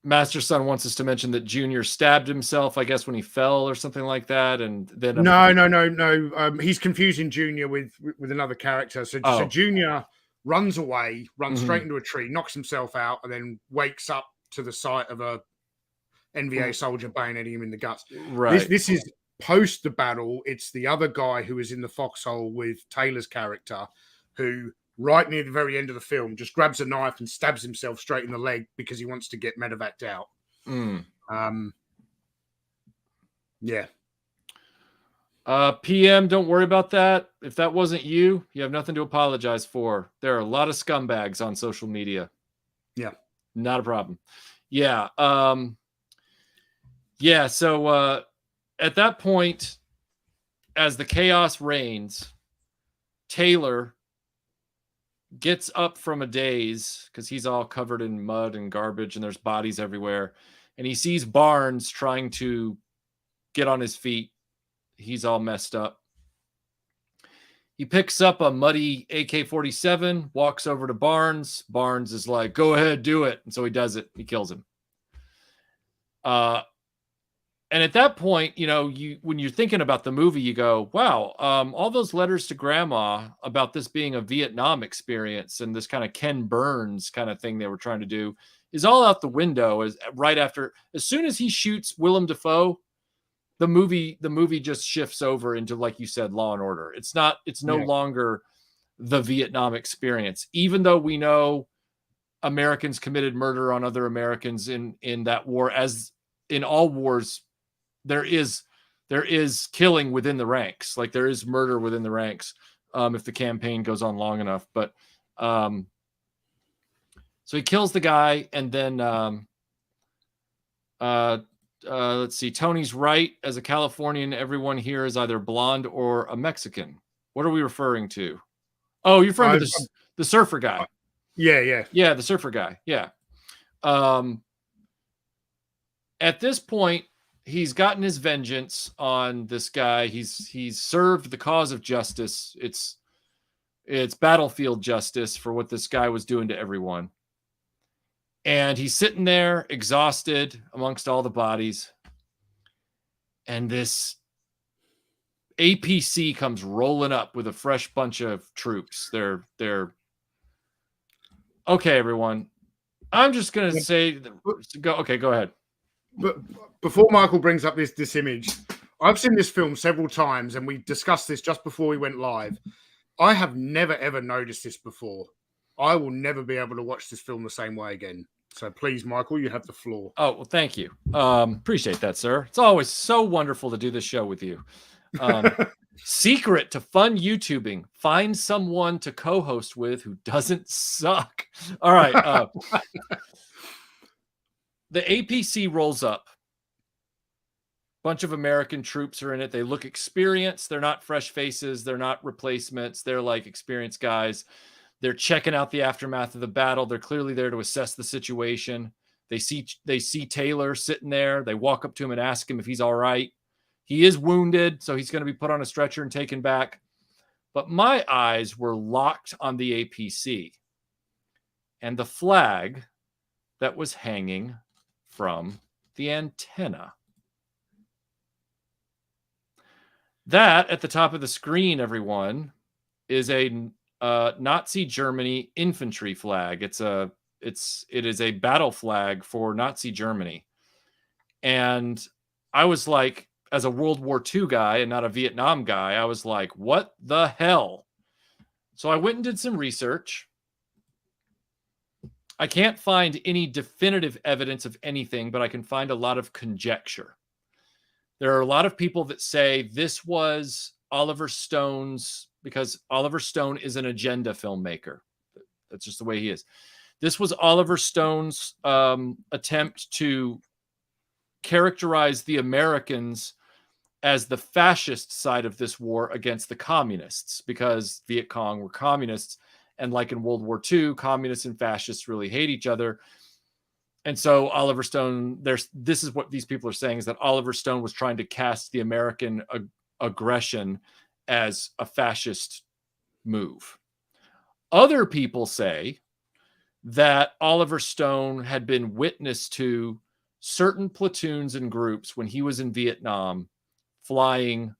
A: Master Son wants us to mention that Junior stabbed himself, I guess, when he fell or something like that. And then
B: no. He's confusing Junior with another character. So Junior runs away, runs straight into a tree, knocks himself out, and then wakes up to the sight of a NVA soldier bayoneting him in the guts.
A: Right.
B: This is post the battle. It's the other guy who is in the foxhole with Taylor's character, who right near the very end of the film just grabs a knife and stabs himself straight in the leg because he wants to get medevaced out. Yeah.
A: PM, don't worry about that. If that wasn't you, you have nothing to apologize for. There are a lot of scumbags on social media.
B: Yeah.
A: Not a problem. Yeah. So at that point, as the chaos reigns, Taylor gets up from a daze because he's all covered in mud and garbage and there's bodies everywhere. And he sees Barnes trying to get on his feet. He's all messed up. He picks up a muddy AK-47, walks over to Barnes. Barnes is like, go ahead, do it. And so he does it. He kills him. And at that point, when you're thinking about the movie, you go, wow, all those letters to grandma about this being a Vietnam experience and this kind of Ken Burns kind of thing they were trying to do is all out the window. As soon as he shoots Willem Dafoe, the movie just shifts over into, like you said, Law and Order. It's no longer the Vietnam experience, even though we know Americans committed murder on other Americans in that war. As in all wars, there is killing within the ranks. Like there is murder within the ranks if the campaign goes on long enough. But so he kills the guy, and then let's see. Tony's right. As a Californian, everyone here is either blonde or a Mexican. What are we referring to? Oh, you're referring to the surfer guy.
B: Yeah,
A: the surfer guy. Yeah. At this point, he's gotten his vengeance on this guy. He's served the cause of justice. It's battlefield justice for what this guy was doing to everyone. And he's sitting there exhausted amongst all the bodies. And this APC comes rolling up with a fresh bunch of troops. They're okay, everyone. I'm just gonna say, go ahead.
B: But before Michael brings up this image, I've seen this film several times, and we discussed this just before we went live. I have never ever noticed this before. I will never be able to watch this film the same way again. So please, Michael, you have the floor.
A: Oh, well, thank you. Appreciate that, sir. It's always so wonderful to do this show with you. Secret to fun YouTubing: find someone to co-host with who doesn't suck. All right. The APC rolls up. Bunch of American troops are in it. They look experienced. They're not fresh faces. They're not replacements. They're like experienced guys. They're checking out the aftermath of the battle. They're clearly there to assess the situation. They see Taylor sitting there. They walk up to him and ask him if he's all right. He is wounded, so he's going to be put on a stretcher and taken back. But my eyes were locked on the APC and the flag that was hanging from the antenna. That at the top of the screen, everyone, is a Nazi Germany infantry flag. It is a battle flag for Nazi Germany. And I was like, as a World War II guy and not a Vietnam guy, I was like, what the hell? So I went and did some research. I can't find any definitive evidence of anything, but I can find a lot of conjecture. There are a lot of people that say this was Oliver Stone's, because Oliver Stone is an agenda filmmaker. That's just the way he is. This was Oliver Stone's attempt to characterize the Americans as the fascist side of this war against the communists, because Viet Cong were communists. And like in World War II, communists and fascists really hate each other. And so Oliver Stone, this is what these people are saying, is that Oliver Stone was trying to cast the American aggression as a fascist move. Other people say that Oliver Stone had been witness to certain platoons and groups when he was in Vietnam flying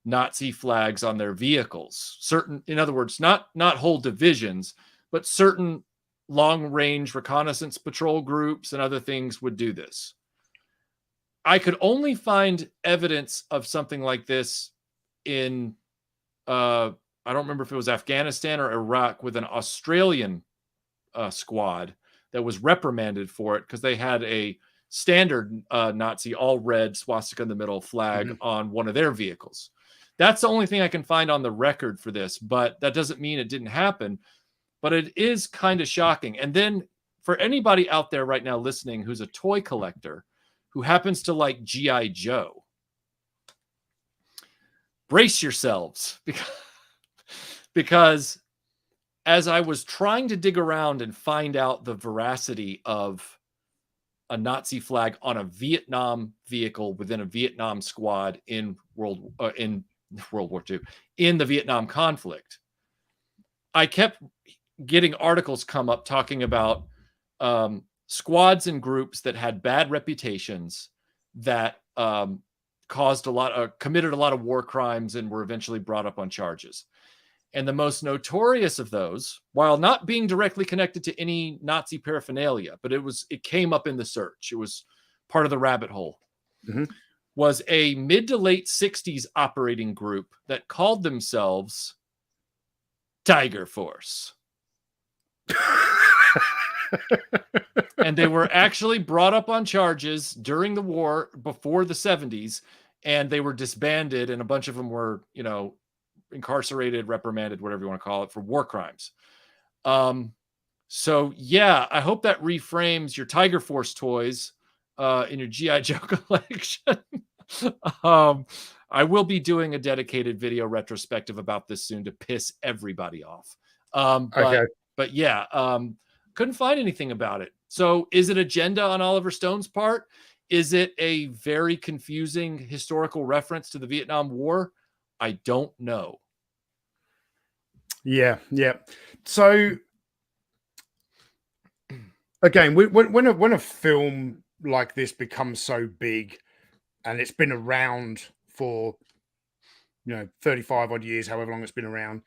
A: Nazi flags on their vehicles. Certain, in other words, not whole divisions, but certain long-range reconnaissance patrol groups and other things would do this. I could only find evidence of something like this in, I don't remember if it was Afghanistan or Iraq, with an Australian squad that was reprimanded for it because they had a standard Nazi all red swastika in the middle flag on one of their vehicles. That's the only thing I can find on the record for this, but that doesn't mean it didn't happen. But it is kind of shocking. And then for anybody out there right now listening who's a toy collector who happens to like G.I. Joe, brace yourselves, because as I was trying to dig around and find out the veracity of a Nazi flag on a Vietnam vehicle within a Vietnam squad in World War II, in the Vietnam conflict, I kept getting articles come up talking about squads and groups that had bad reputations, that committed a lot of war crimes and were eventually brought up on charges. And the most notorious of those, while not being directly connected to any Nazi paraphernalia, but it came up in the search, it was part of the rabbit hole, was a mid to late 60s operating group that called themselves Tiger Force. And they were actually brought up on charges during the war before the 70s, and they were disbanded, and a bunch of them were, incarcerated, reprimanded, whatever you want to call it, for war crimes. So yeah, I hope that reframes your Tiger Force toys in your G.I. Joe collection. I will be doing a dedicated video retrospective about this soon to piss everybody off. But yeah, couldn't find anything about it. So is it agenda on Oliver Stone's part? Is it a very confusing historical reference to the Vietnam War? I don't know.
B: Yeah. So again, when a film like this becomes so big and it's been around for 35 odd years, however long it's been around.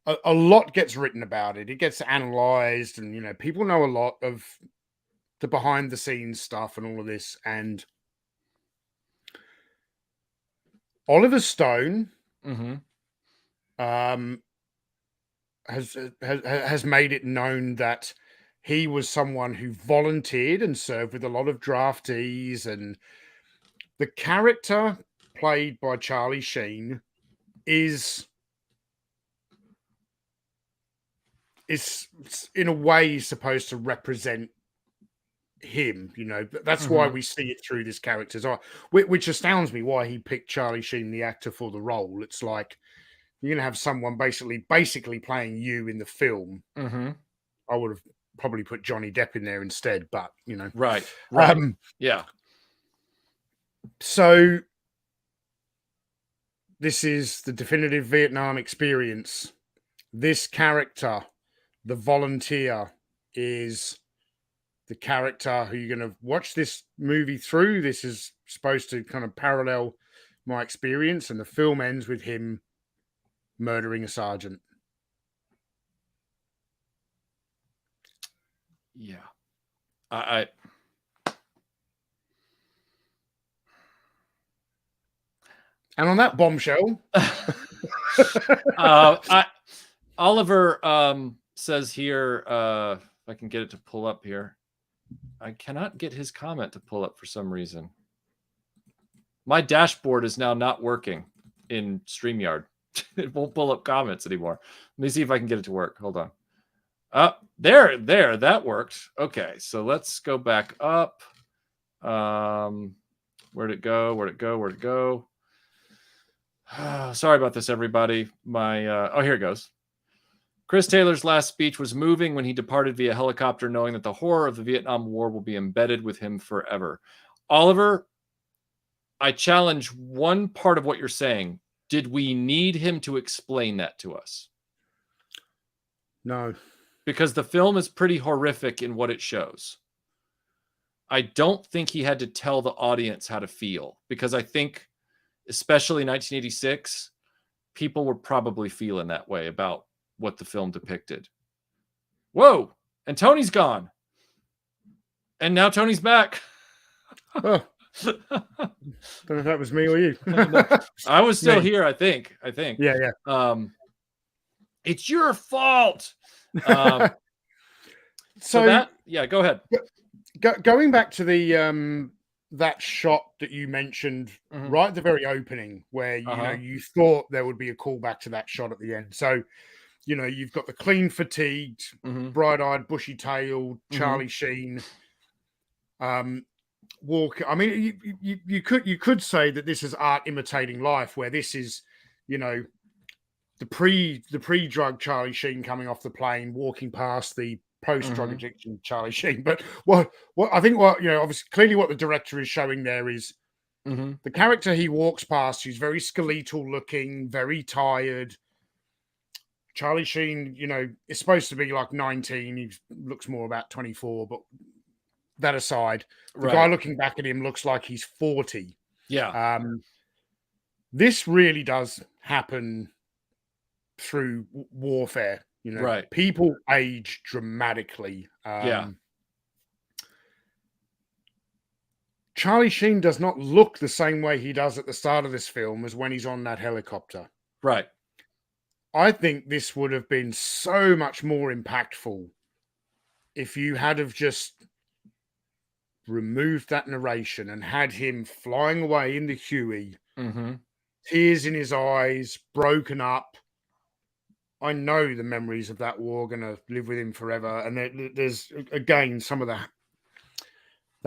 B: A lot gets written about it. It gets analyzed, and people know a lot of the behind the scenes stuff and all of this. And Oliver Stone has made it known that he was someone who volunteered and served with a lot of draftees, and the character played by Charlie Sheen is in a way supposed to represent him. That's why we see it through this character's eye, which astounds me why he picked Charlie Sheen, the actor, for the role. It's like you're gonna have someone basically playing you in the film. I would have probably put Johnny Depp in there instead, but
A: right. Yeah.
B: So this is the definitive Vietnam experience. This character, the volunteer, is the character who you're going to watch this movie through. This is supposed to kind of parallel my experience, and the film ends with him murdering a sergeant.
A: Yeah. I
B: And on that bombshell,
A: Oliver says here, if I can get it to pull up here. I cannot get his comment to pull up for some reason. My dashboard is now not working in StreamYard. It won't pull up comments anymore. Let me see if I can get it to work. Hold on. There, that worked. Okay, so let's go back up. Where'd it go? Sorry about this, everybody. Here it goes. Chris Taylor's last speech was moving when he departed via helicopter, knowing that the horror of the Vietnam War will be embedded with him forever. Oliver, I challenge one part of what you're saying. Did we need him to explain that to us?
B: No.
A: Because the film is pretty horrific in what it shows. I don't think he had to tell the audience how to feel, because I think, especially 1986, people were probably feeling that way about what the film depicted. Whoa! And Tony's gone. And now Tony's back.
B: Oh. Don't know if that was me or you.
A: I was still here, I think.
B: Yeah.
A: It's your fault.
B: So
A: that, go ahead.
B: Going back to the that shot that you mentioned right at the very opening, where you thought there would be a callback to that shot at the end. So you've got the clean, fatigued, bright-eyed, bushy-tailed Charlie Sheen walk. I mean, you could say that this is art imitating life, where this is the pre-drug Charlie Sheen coming off the plane, walking past the post-drug addiction Charlie Sheen. But what I think, obviously, clearly what the director is showing there is the character he walks past, who's very skeletal looking, very tired. Charlie Sheen, is supposed to be like 19. He looks more about 24, but that aside, the guy looking back at him looks like he's 40.
A: Yeah.
B: This really does happen through warfare. People age dramatically. Charlie Sheen does not look the same way he does at the start of this film as when he's on that helicopter.
A: Right.
B: I think this would have been so much more impactful if you had have just removed that narration and had him flying away in the Huey, tears in his eyes, broken up. I know the memories of that war are going to live with him forever. And there's, again, some of the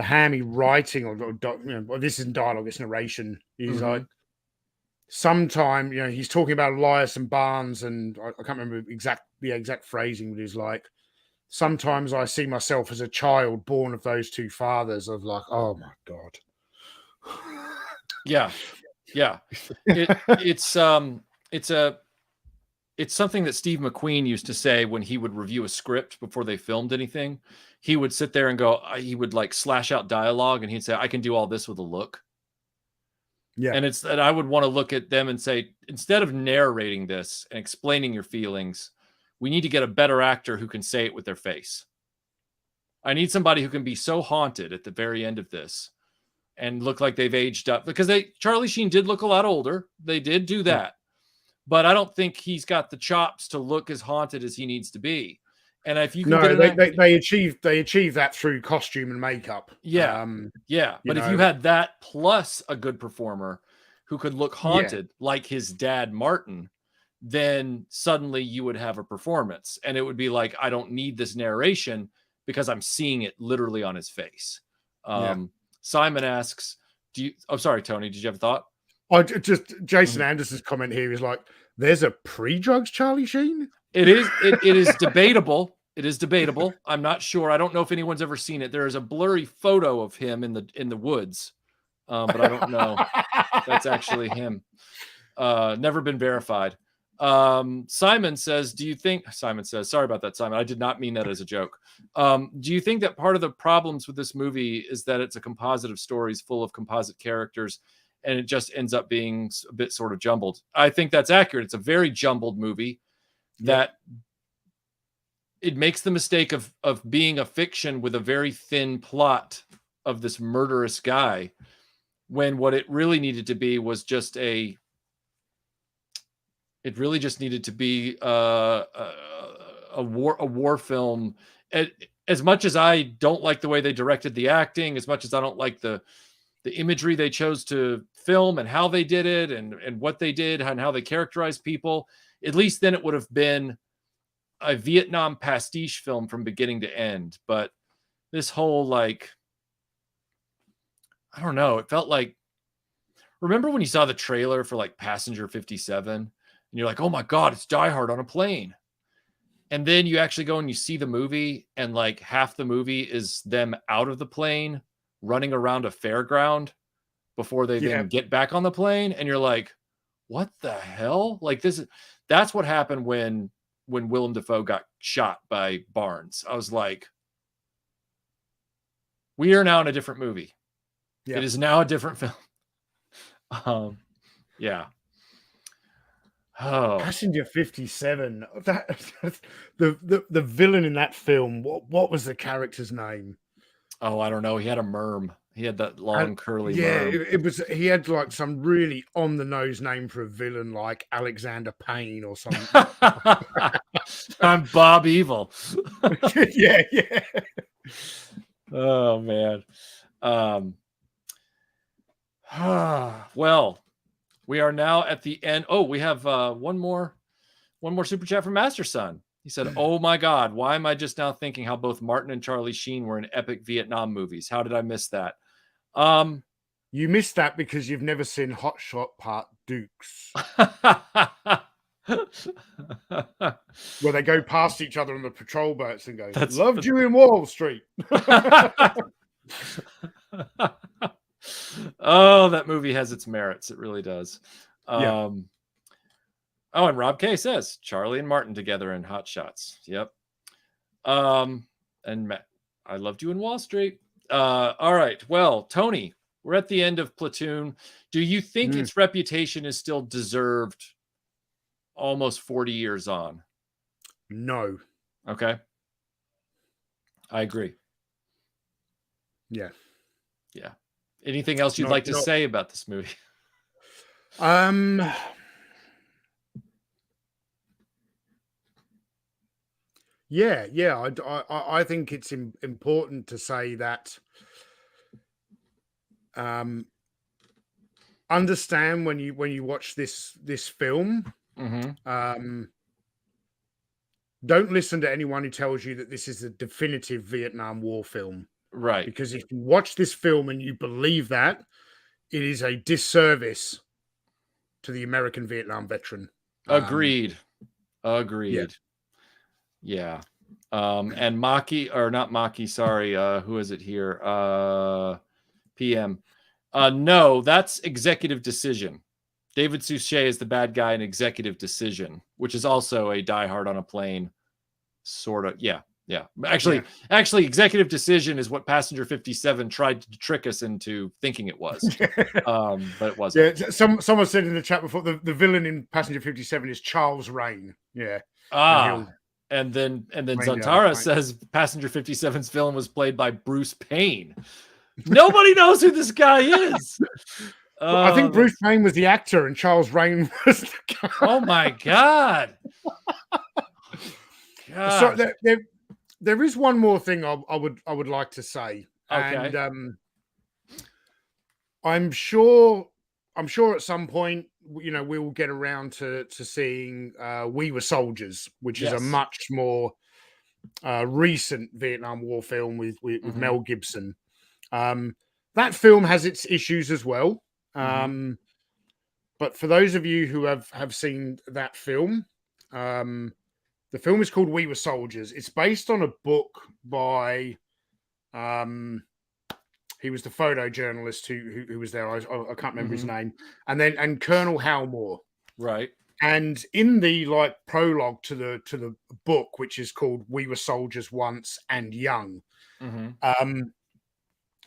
B: hammy writing, or this isn't dialogue, it's narration, is like, sometime, he's talking about Elias and Barnes, and I can't remember the exact phrasing, but he's like, sometimes I see myself as a child born of those two fathers, of like, oh my God.
A: Yeah. It's something that Steve McQueen used to say when he would review a script before they filmed anything. He would sit there and go, he would like slash out dialogue, and he'd say, I can do all this with a look.
B: Yeah.
A: And I would want to look at them and say, instead of narrating this and explaining your feelings, we need to get a better actor who can say it with their face. I need somebody who can be so haunted at the very end of this and look like they've aged up, because Charlie Sheen did look a lot older. They did do that, but I don't think he's got the chops to look as haunted as he needs to be. And if you can
B: they achieved that through costume and makeup.
A: Yeah. But if you had that plus a good performer who could look haunted like his dad, Martin, then suddenly you would have a performance, and it would be like, I don't need this narration because I'm seeing it literally on his face. Simon asks, sorry, Tony, did you have a thought?
B: Jason Anderson's comment here is like, there's a pre-drugs Charlie Sheen?
A: It is debatable. It is debatable. I'm not sure. I don't know if anyone's ever seen it. There is a blurry photo of him in the woods, but I don't know. That's actually him. Never been verified. Simon says, sorry about that, Simon. I did not mean that as a joke. Do you think that part of the problems with this movie is that it's a composite of stories full of composite characters, and it just ends up being a bit sort of jumbled? I think that's accurate. It's a very jumbled movie that it makes the mistake of being a fiction with a very thin plot of this murderous guy, when what it really needed to be was just a war film. As much as I don't like the way they directed the acting, as much as I don't like the imagery they chose to film and how they did it and what they did and how they characterized people, at least then it would have been a Vietnam pastiche film from beginning to end. But this whole, like, I don't know, it felt like, remember when you saw the trailer for like Passenger 57 and you're like, oh my God, it's Die Hard on a plane. And then you actually go and you see the movie, and like half the movie is them out of the plane running around a fairground before they then get back on the plane. And you're like, what the hell? Like, that's what happened when Willem Dafoe got shot by Barnes. I was like, we are now in a different movie. It is now a different film.
B: Passenger 57. The villain in that film. What was the character's name?
A: Oh, I don't know. He had a merm. He had that long curly merm.
B: It was. He had like some really on the nose name for a villain, like Alexander Payne or something.
A: I'm Bob Evil.
B: yeah.
A: Oh man. Well, we are now at the end. Oh, we have one more super chat from Master Son. He said, oh my God, why am I just now thinking how both Martin and Charlie Sheen were in epic Vietnam movies? How did I miss that?
B: You missed that because you've never seen Hot Shot Part Dukes. Where they go past each other on the patrol boats and go, loved you in Wall Street.
A: Oh, that movie has its merits. It really does. Oh, and Rob K says Charlie and Martin together in Hot Shots. Yep. And Matt, I loved you in Wall Street. All right. Well, Tony, we're at the end of Platoon. Do you think its reputation is still deserved almost 40 years on?
B: No.
A: Okay. I agree.
B: Yeah.
A: Anything else you'd like to say about this movie?
B: I think it's important to say that understand when you watch this film, don't listen to anyone who tells you that this is a definitive Vietnam War film.
A: Right.
B: Because if you watch this film and you believe that, it is a disservice to the American Vietnam veteran.
A: Agreed.
B: Yeah.
A: And Maki, or not Maki, sorry, who is it here? PM. No, that's Executive Decision. David Suchet is the bad guy in Executive Decision, which is also a Die Hard on a Plane sort of. Yeah, Yeah. Actually, executive decision is what Passenger 57 tried to trick us into thinking it was. But it wasn't.
B: Yeah, someone said in the chat before the villain in Passenger 57 is Charles Rain. Yeah.
A: And then Zantara says Passenger 57's villain was played by Bruce Payne. Nobody knows who this guy is.
B: Well, I think Bruce Payne was the actor and Charles Rain was the guy.
A: Oh my God.
B: So there is one more thing I would like to say.
A: Okay.
B: And I'm sure at some point, we will get around to seeing We Were Soldiers, which is a much more recent Vietnam War film with Mel Gibson. That film has its issues as well. But for those of you who have seen that film, the film is called We Were Soldiers. It's based on a book by he was the photojournalist who was there. I can't remember his name. And Colonel Hal Moore.
A: Right.
B: And in the prologue to the book, which is called We Were Soldiers Once and Young,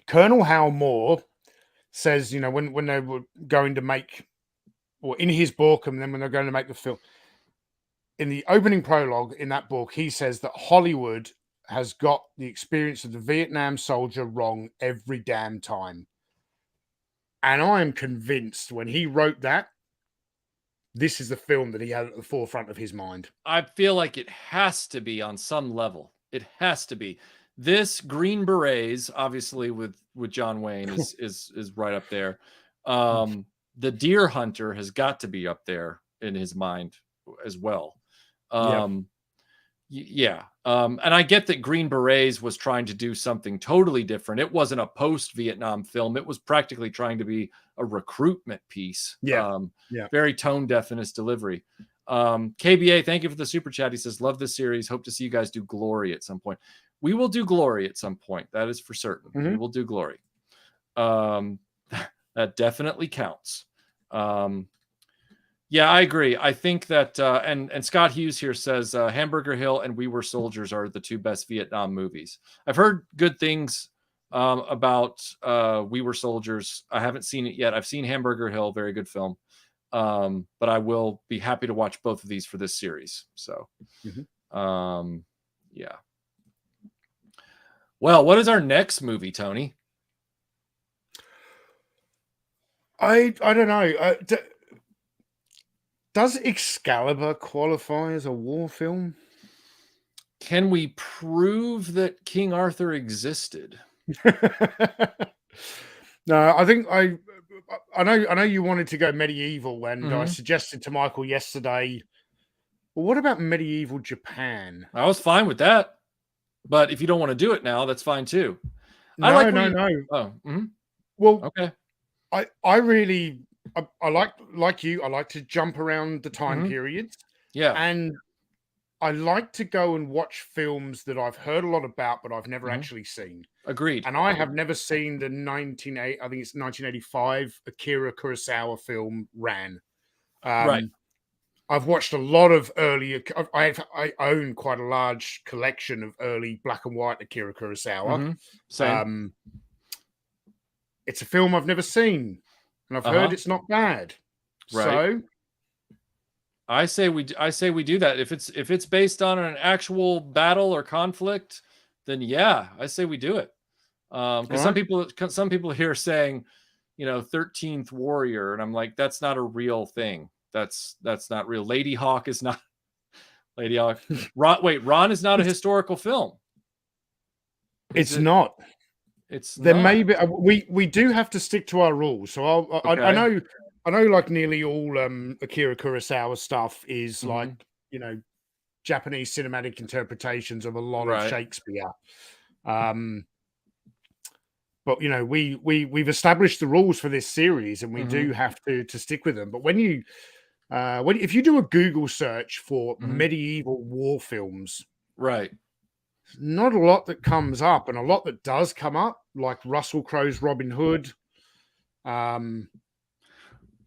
B: Colonel Hal Moore says, when they were going to make, or in his book, and then when they're going to make the film, in the opening prologue in that book, he says that Hollywood has got the experience of the Vietnam soldier wrong every damn time. And I am convinced when he wrote that, this is the film that he had at the forefront of his mind.
A: I feel like it has to be on some level. It has to be. This Green Berets, obviously with John Wayne, is right up there. The Deer Hunter has got to be up there in his mind as well. And I get that Green Berets was trying to do something totally different. It wasn't a post-Vietnam film. It was practically trying to be a recruitment piece. Very tone deaf in its delivery. KBA, thank you for the super chat. He says, love this series. Hope to see you guys do Glory at some point. We will do Glory at some point. That is for certain. We will do Glory. That definitely counts. Yeah, I agree. I think that, and Scott Hughes here says Hamburger Hill and We Were Soldiers are the two best Vietnam movies. I've heard good things about We Were Soldiers. I haven't seen it yet. I've seen Hamburger Hill, very good film. But I will be happy to watch both of these for this series. So, yeah. Well, what is our next movie, Tony?
B: I don't know. Does Excalibur qualify as a war film?
A: Can we prove that King Arthur existed?
B: No, I think I know you wanted to go medieval, and I suggested to Michael yesterday, well, what about medieval Japan?
A: I was fine with that. But if you don't want to do it now, that's fine too.
B: No.
A: Oh,
B: well,
A: okay.
B: I really like you. I like to jump around the time periods.
A: Yeah,
B: and I like to go and watch films that I've heard a lot about, but I've never actually seen.
A: Agreed.
B: And I have never seen the 1985 Akira Kurosawa film Ran.
A: Right.
B: I've watched a lot of early. I own quite a large collection of early black and white Akira Kurosawa.
A: Same.
B: It's a film I've never seen, and I've heard it's not bad.
A: Right.
B: So
A: I say we do that. If it's based on an actual battle or conflict, then yeah, I say we do it. Because some people here are saying, 13th Warrior, and I'm like, that's not a real thing. That's not real. Lady Hawk is not. Lady Hawk. Ron is not a historical film.
B: It's not.
A: It's
B: there
A: not.
B: may be. We do have to stick to our rules. So I know. Like nearly all Akira Kurosawa stuff is like Japanese cinematic interpretations of a lot of Shakespeare. But we've established the rules for this series, and we do have to stick with them. But if you do a Google search for medieval war films,
A: right,
B: not a lot that comes up, and a lot that does come up, like Russell Crowe's Robin Hood.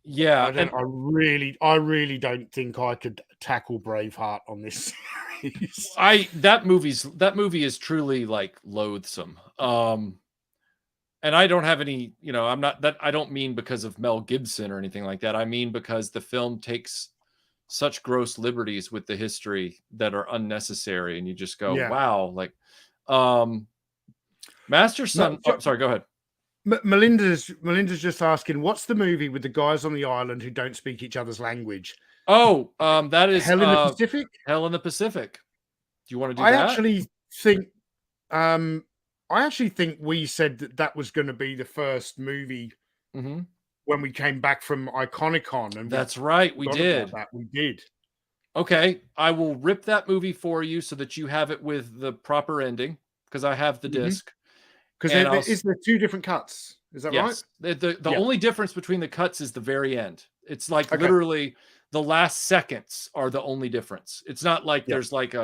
A: Yeah,
B: I really don't think I could tackle Braveheart on this series. movies.
A: That movie is truly like loathsome. And I don't have any, I'm not that I don't mean because of Mel Gibson or anything like that. I mean because the film takes such gross liberties with the history that are unnecessary, and you just go, wow, like Master Son. Sorry, go ahead.
B: Melinda's just asking, what's the movie with the guys on the island who don't speak each other's language?
A: Oh, that is
B: Hell in the Pacific.
A: Hell in the Pacific. Do you want to do
B: that? I actually think we said that was going to be the first movie when we came back from Iconicon, and
A: that's right, we did.
B: We did.
A: Okay, I will rip that movie for you so that you have it with the proper ending, because I have the disc.
B: Because is there two different cuts? Is that right?
A: The only difference between the cuts is the very end. It's like literally the last seconds are the only difference. It's not like there's like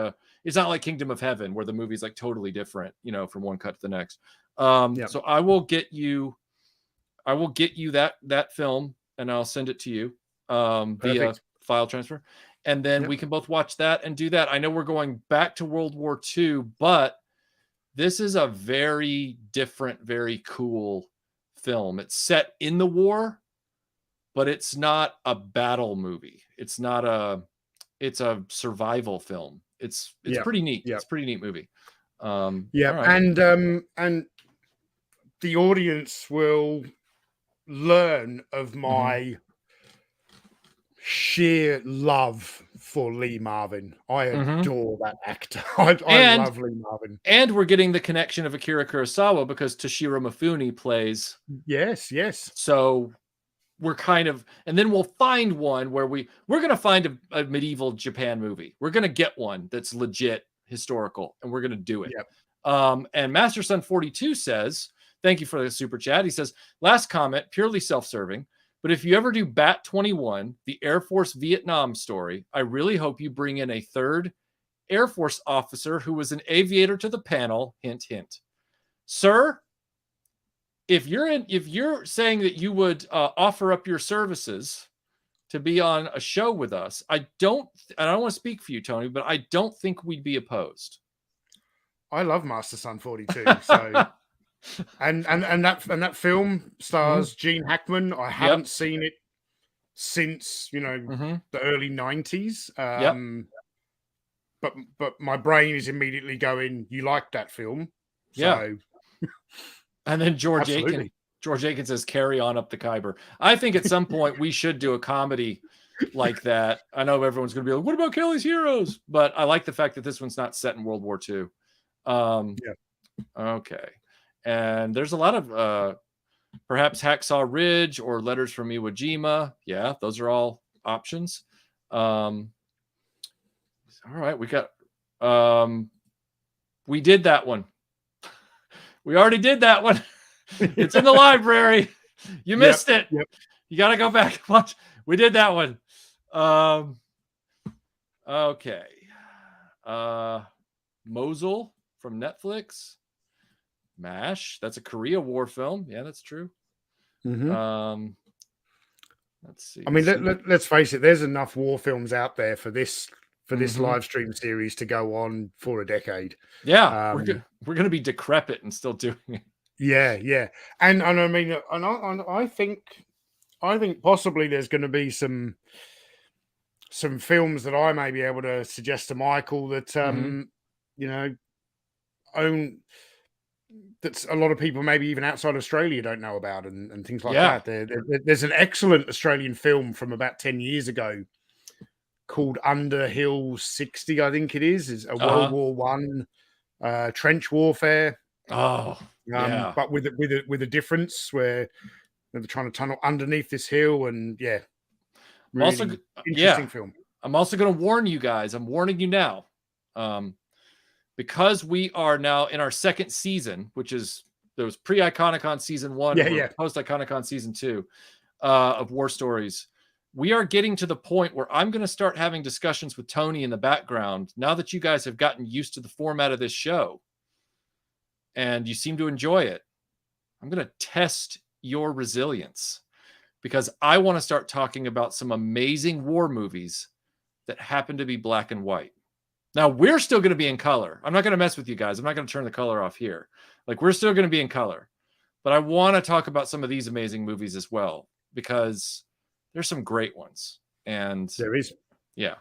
A: it's not like Kingdom of Heaven where the movie's like totally different, from one cut to the next. So I will get you that film, and I'll send it to you via file transfer, and then we can both watch that and do that. I know we're going back to World War II, but this is a very different, very cool film. It's set in the war, but it's not a battle movie. It's a survival film. It's pretty neat. It's a pretty neat movie.
B: Right. And the audience will learn of my sheer love for Lee Marvin. I adore that actor. I love Lee Marvin.
A: And we're getting the connection of Akira Kurosawa because Toshiro Mifune plays.
B: Yes.
A: So we're kind of, and then we'll find one where we're going to find a medieval Japan movie. We're going to get one that's legit historical, and we're going to do it. And Master Son 42 says, thank you for the super chat. He says, last comment, purely self-serving, but if you ever do Bat 21, the Air Force Vietnam story, I really hope you bring in a third Air Force officer who was an aviator to the panel. Hint, hint. Sir, if you're saying that you would offer up your services to be on a show with us, I don't want to speak for you, Tony, but I don't think we'd be opposed.
B: I love Master Son 42. So and that film stars Gene Hackman. I haven't seen it since the early 90s. But my brain is immediately going, you like that film? So
A: and then George Aiken says, carry on up the Khyber. I think at some point we should do a comedy like that. I know everyone's going to be like, what about Kelly's Heroes? But I like the fact that this one's not set in World War II. Okay. And there's a lot of perhaps Hacksaw Ridge or Letters from Iwo Jima. Yeah, those are all options. All right, we got we did that one. We already did that one. It's in the library. You missed it. You got to go back and watch. We did that one. Okay. Mosul from Netflix. MASH. That's a Korea War film. Yeah, that's true. Let's see.
B: I mean, let's face it. There's enough war films out there for this live stream series to go on for a decade.
A: Yeah, we're gonna be decrepit and still doing it.
B: Yeah, and I mean, and I think possibly there's going to be some films that I may be able to suggest to Michael that that's a lot of people maybe even outside Australia don't know about and things like that. There's an excellent Australian film from about 10 years ago called Underhill 60, I think it is a World War One trench warfare. But with a difference where they're trying to tunnel underneath this hill, and really interesting film.
A: I'm also going to warn you guys. I'm warning you now. Because we are now in our second season, which is there was pre-Iconicon season 1, post-Iconicon season 2 of War Stories. We are getting to the point where I'm going to start having discussions with Tony in the background now that you guys have gotten used to the format of this show and you seem to enjoy it. I'm going to test your resilience because I want to start talking about some amazing war movies that happen to be black and white. Now we're still going to be in color. I'm not going to mess with you guys. I'm not going to turn the color off here. Like, we're still going to be in color, but I want to talk about some of these amazing movies as well, because there's some great ones. And
B: there is.
A: Yeah.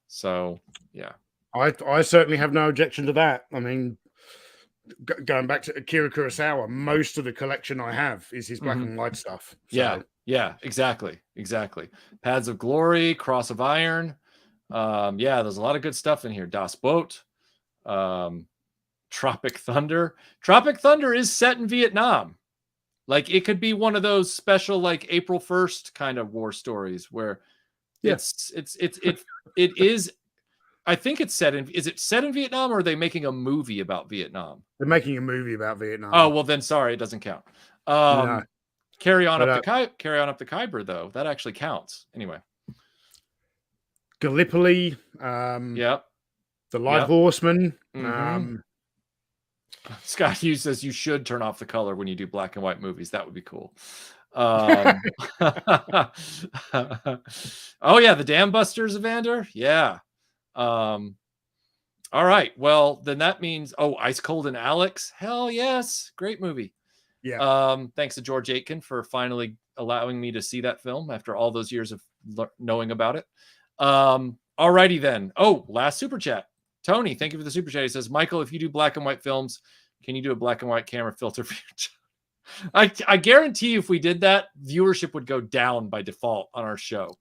A: So yeah.
B: I certainly have no objection to that. I mean, going back to Akira Kurosawa, most of the collection I have is his black and white stuff. So.
A: Yeah, exactly. Paths of Glory, Cross of Iron. Yeah, there's a lot of good stuff in here. Das Boot, Tropic Thunder. Tropic Thunder is set in Vietnam. Like, it could be one of those special, like, April 1st kind of war stories where it is. I think it's set in. Is it set in Vietnam, or are they making a movie about Vietnam?
B: They're making a movie about Vietnam.
A: Oh, well then, sorry, it doesn't count.
B: No.
A: Carry on up the Khyber, though. That actually counts. Anyway.
B: Gallipoli.
A: Yep.
B: The Light Horseman.
A: Mm-hmm. Scott Hughes says you should turn off the color when you do black and white movies. That would be cool. Oh yeah, the Dam Busters, Evander. Yeah. All right. Well, then that means Ice Cold and Alex. Hell yes, great movie.
B: Yeah.
A: Thanks to George Aitken for finally allowing me to see that film after all those years of knowing about it. All righty then. Last super chat. Tony, thank you for the super chat. He says, Michael, if you do black and white films, can you do a black and white camera filter for your channel? I guarantee you, if we did that, viewership would go down by default on our show.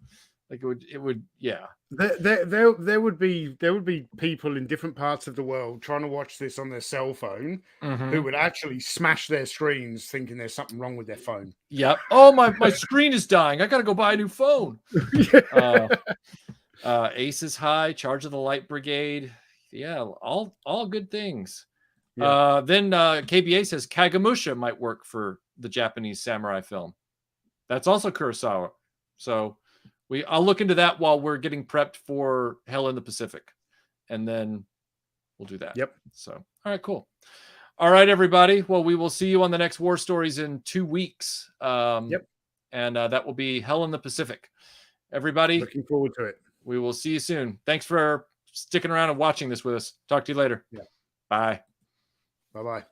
A: Like, it would, yeah.
B: There would be people in different parts of the world trying to watch this on their cell phone who would actually smash their screens thinking there's something wrong with their phone.
A: Yep. Oh, my screen is dying. I got to go buy a new phone. Aces High, Charge of the Light Brigade. Yeah, all good things. Yeah. Then KBA says Kagemusha might work for the Japanese samurai film. That's also Kurosawa. So I'll look into that while we're getting prepped for Hell in the Pacific, and then we'll do that.
B: Yep.
A: So, all right, cool. All right, everybody. Well, we will see you on the next War Stories in 2 weeks.
B: Yep.
A: And that will be Hell in the Pacific. Everybody,
B: looking forward to it.
A: We will see you soon. Thanks for sticking around and watching this with us. Talk to you later.
B: Yeah.
A: Bye.
B: Bye-bye.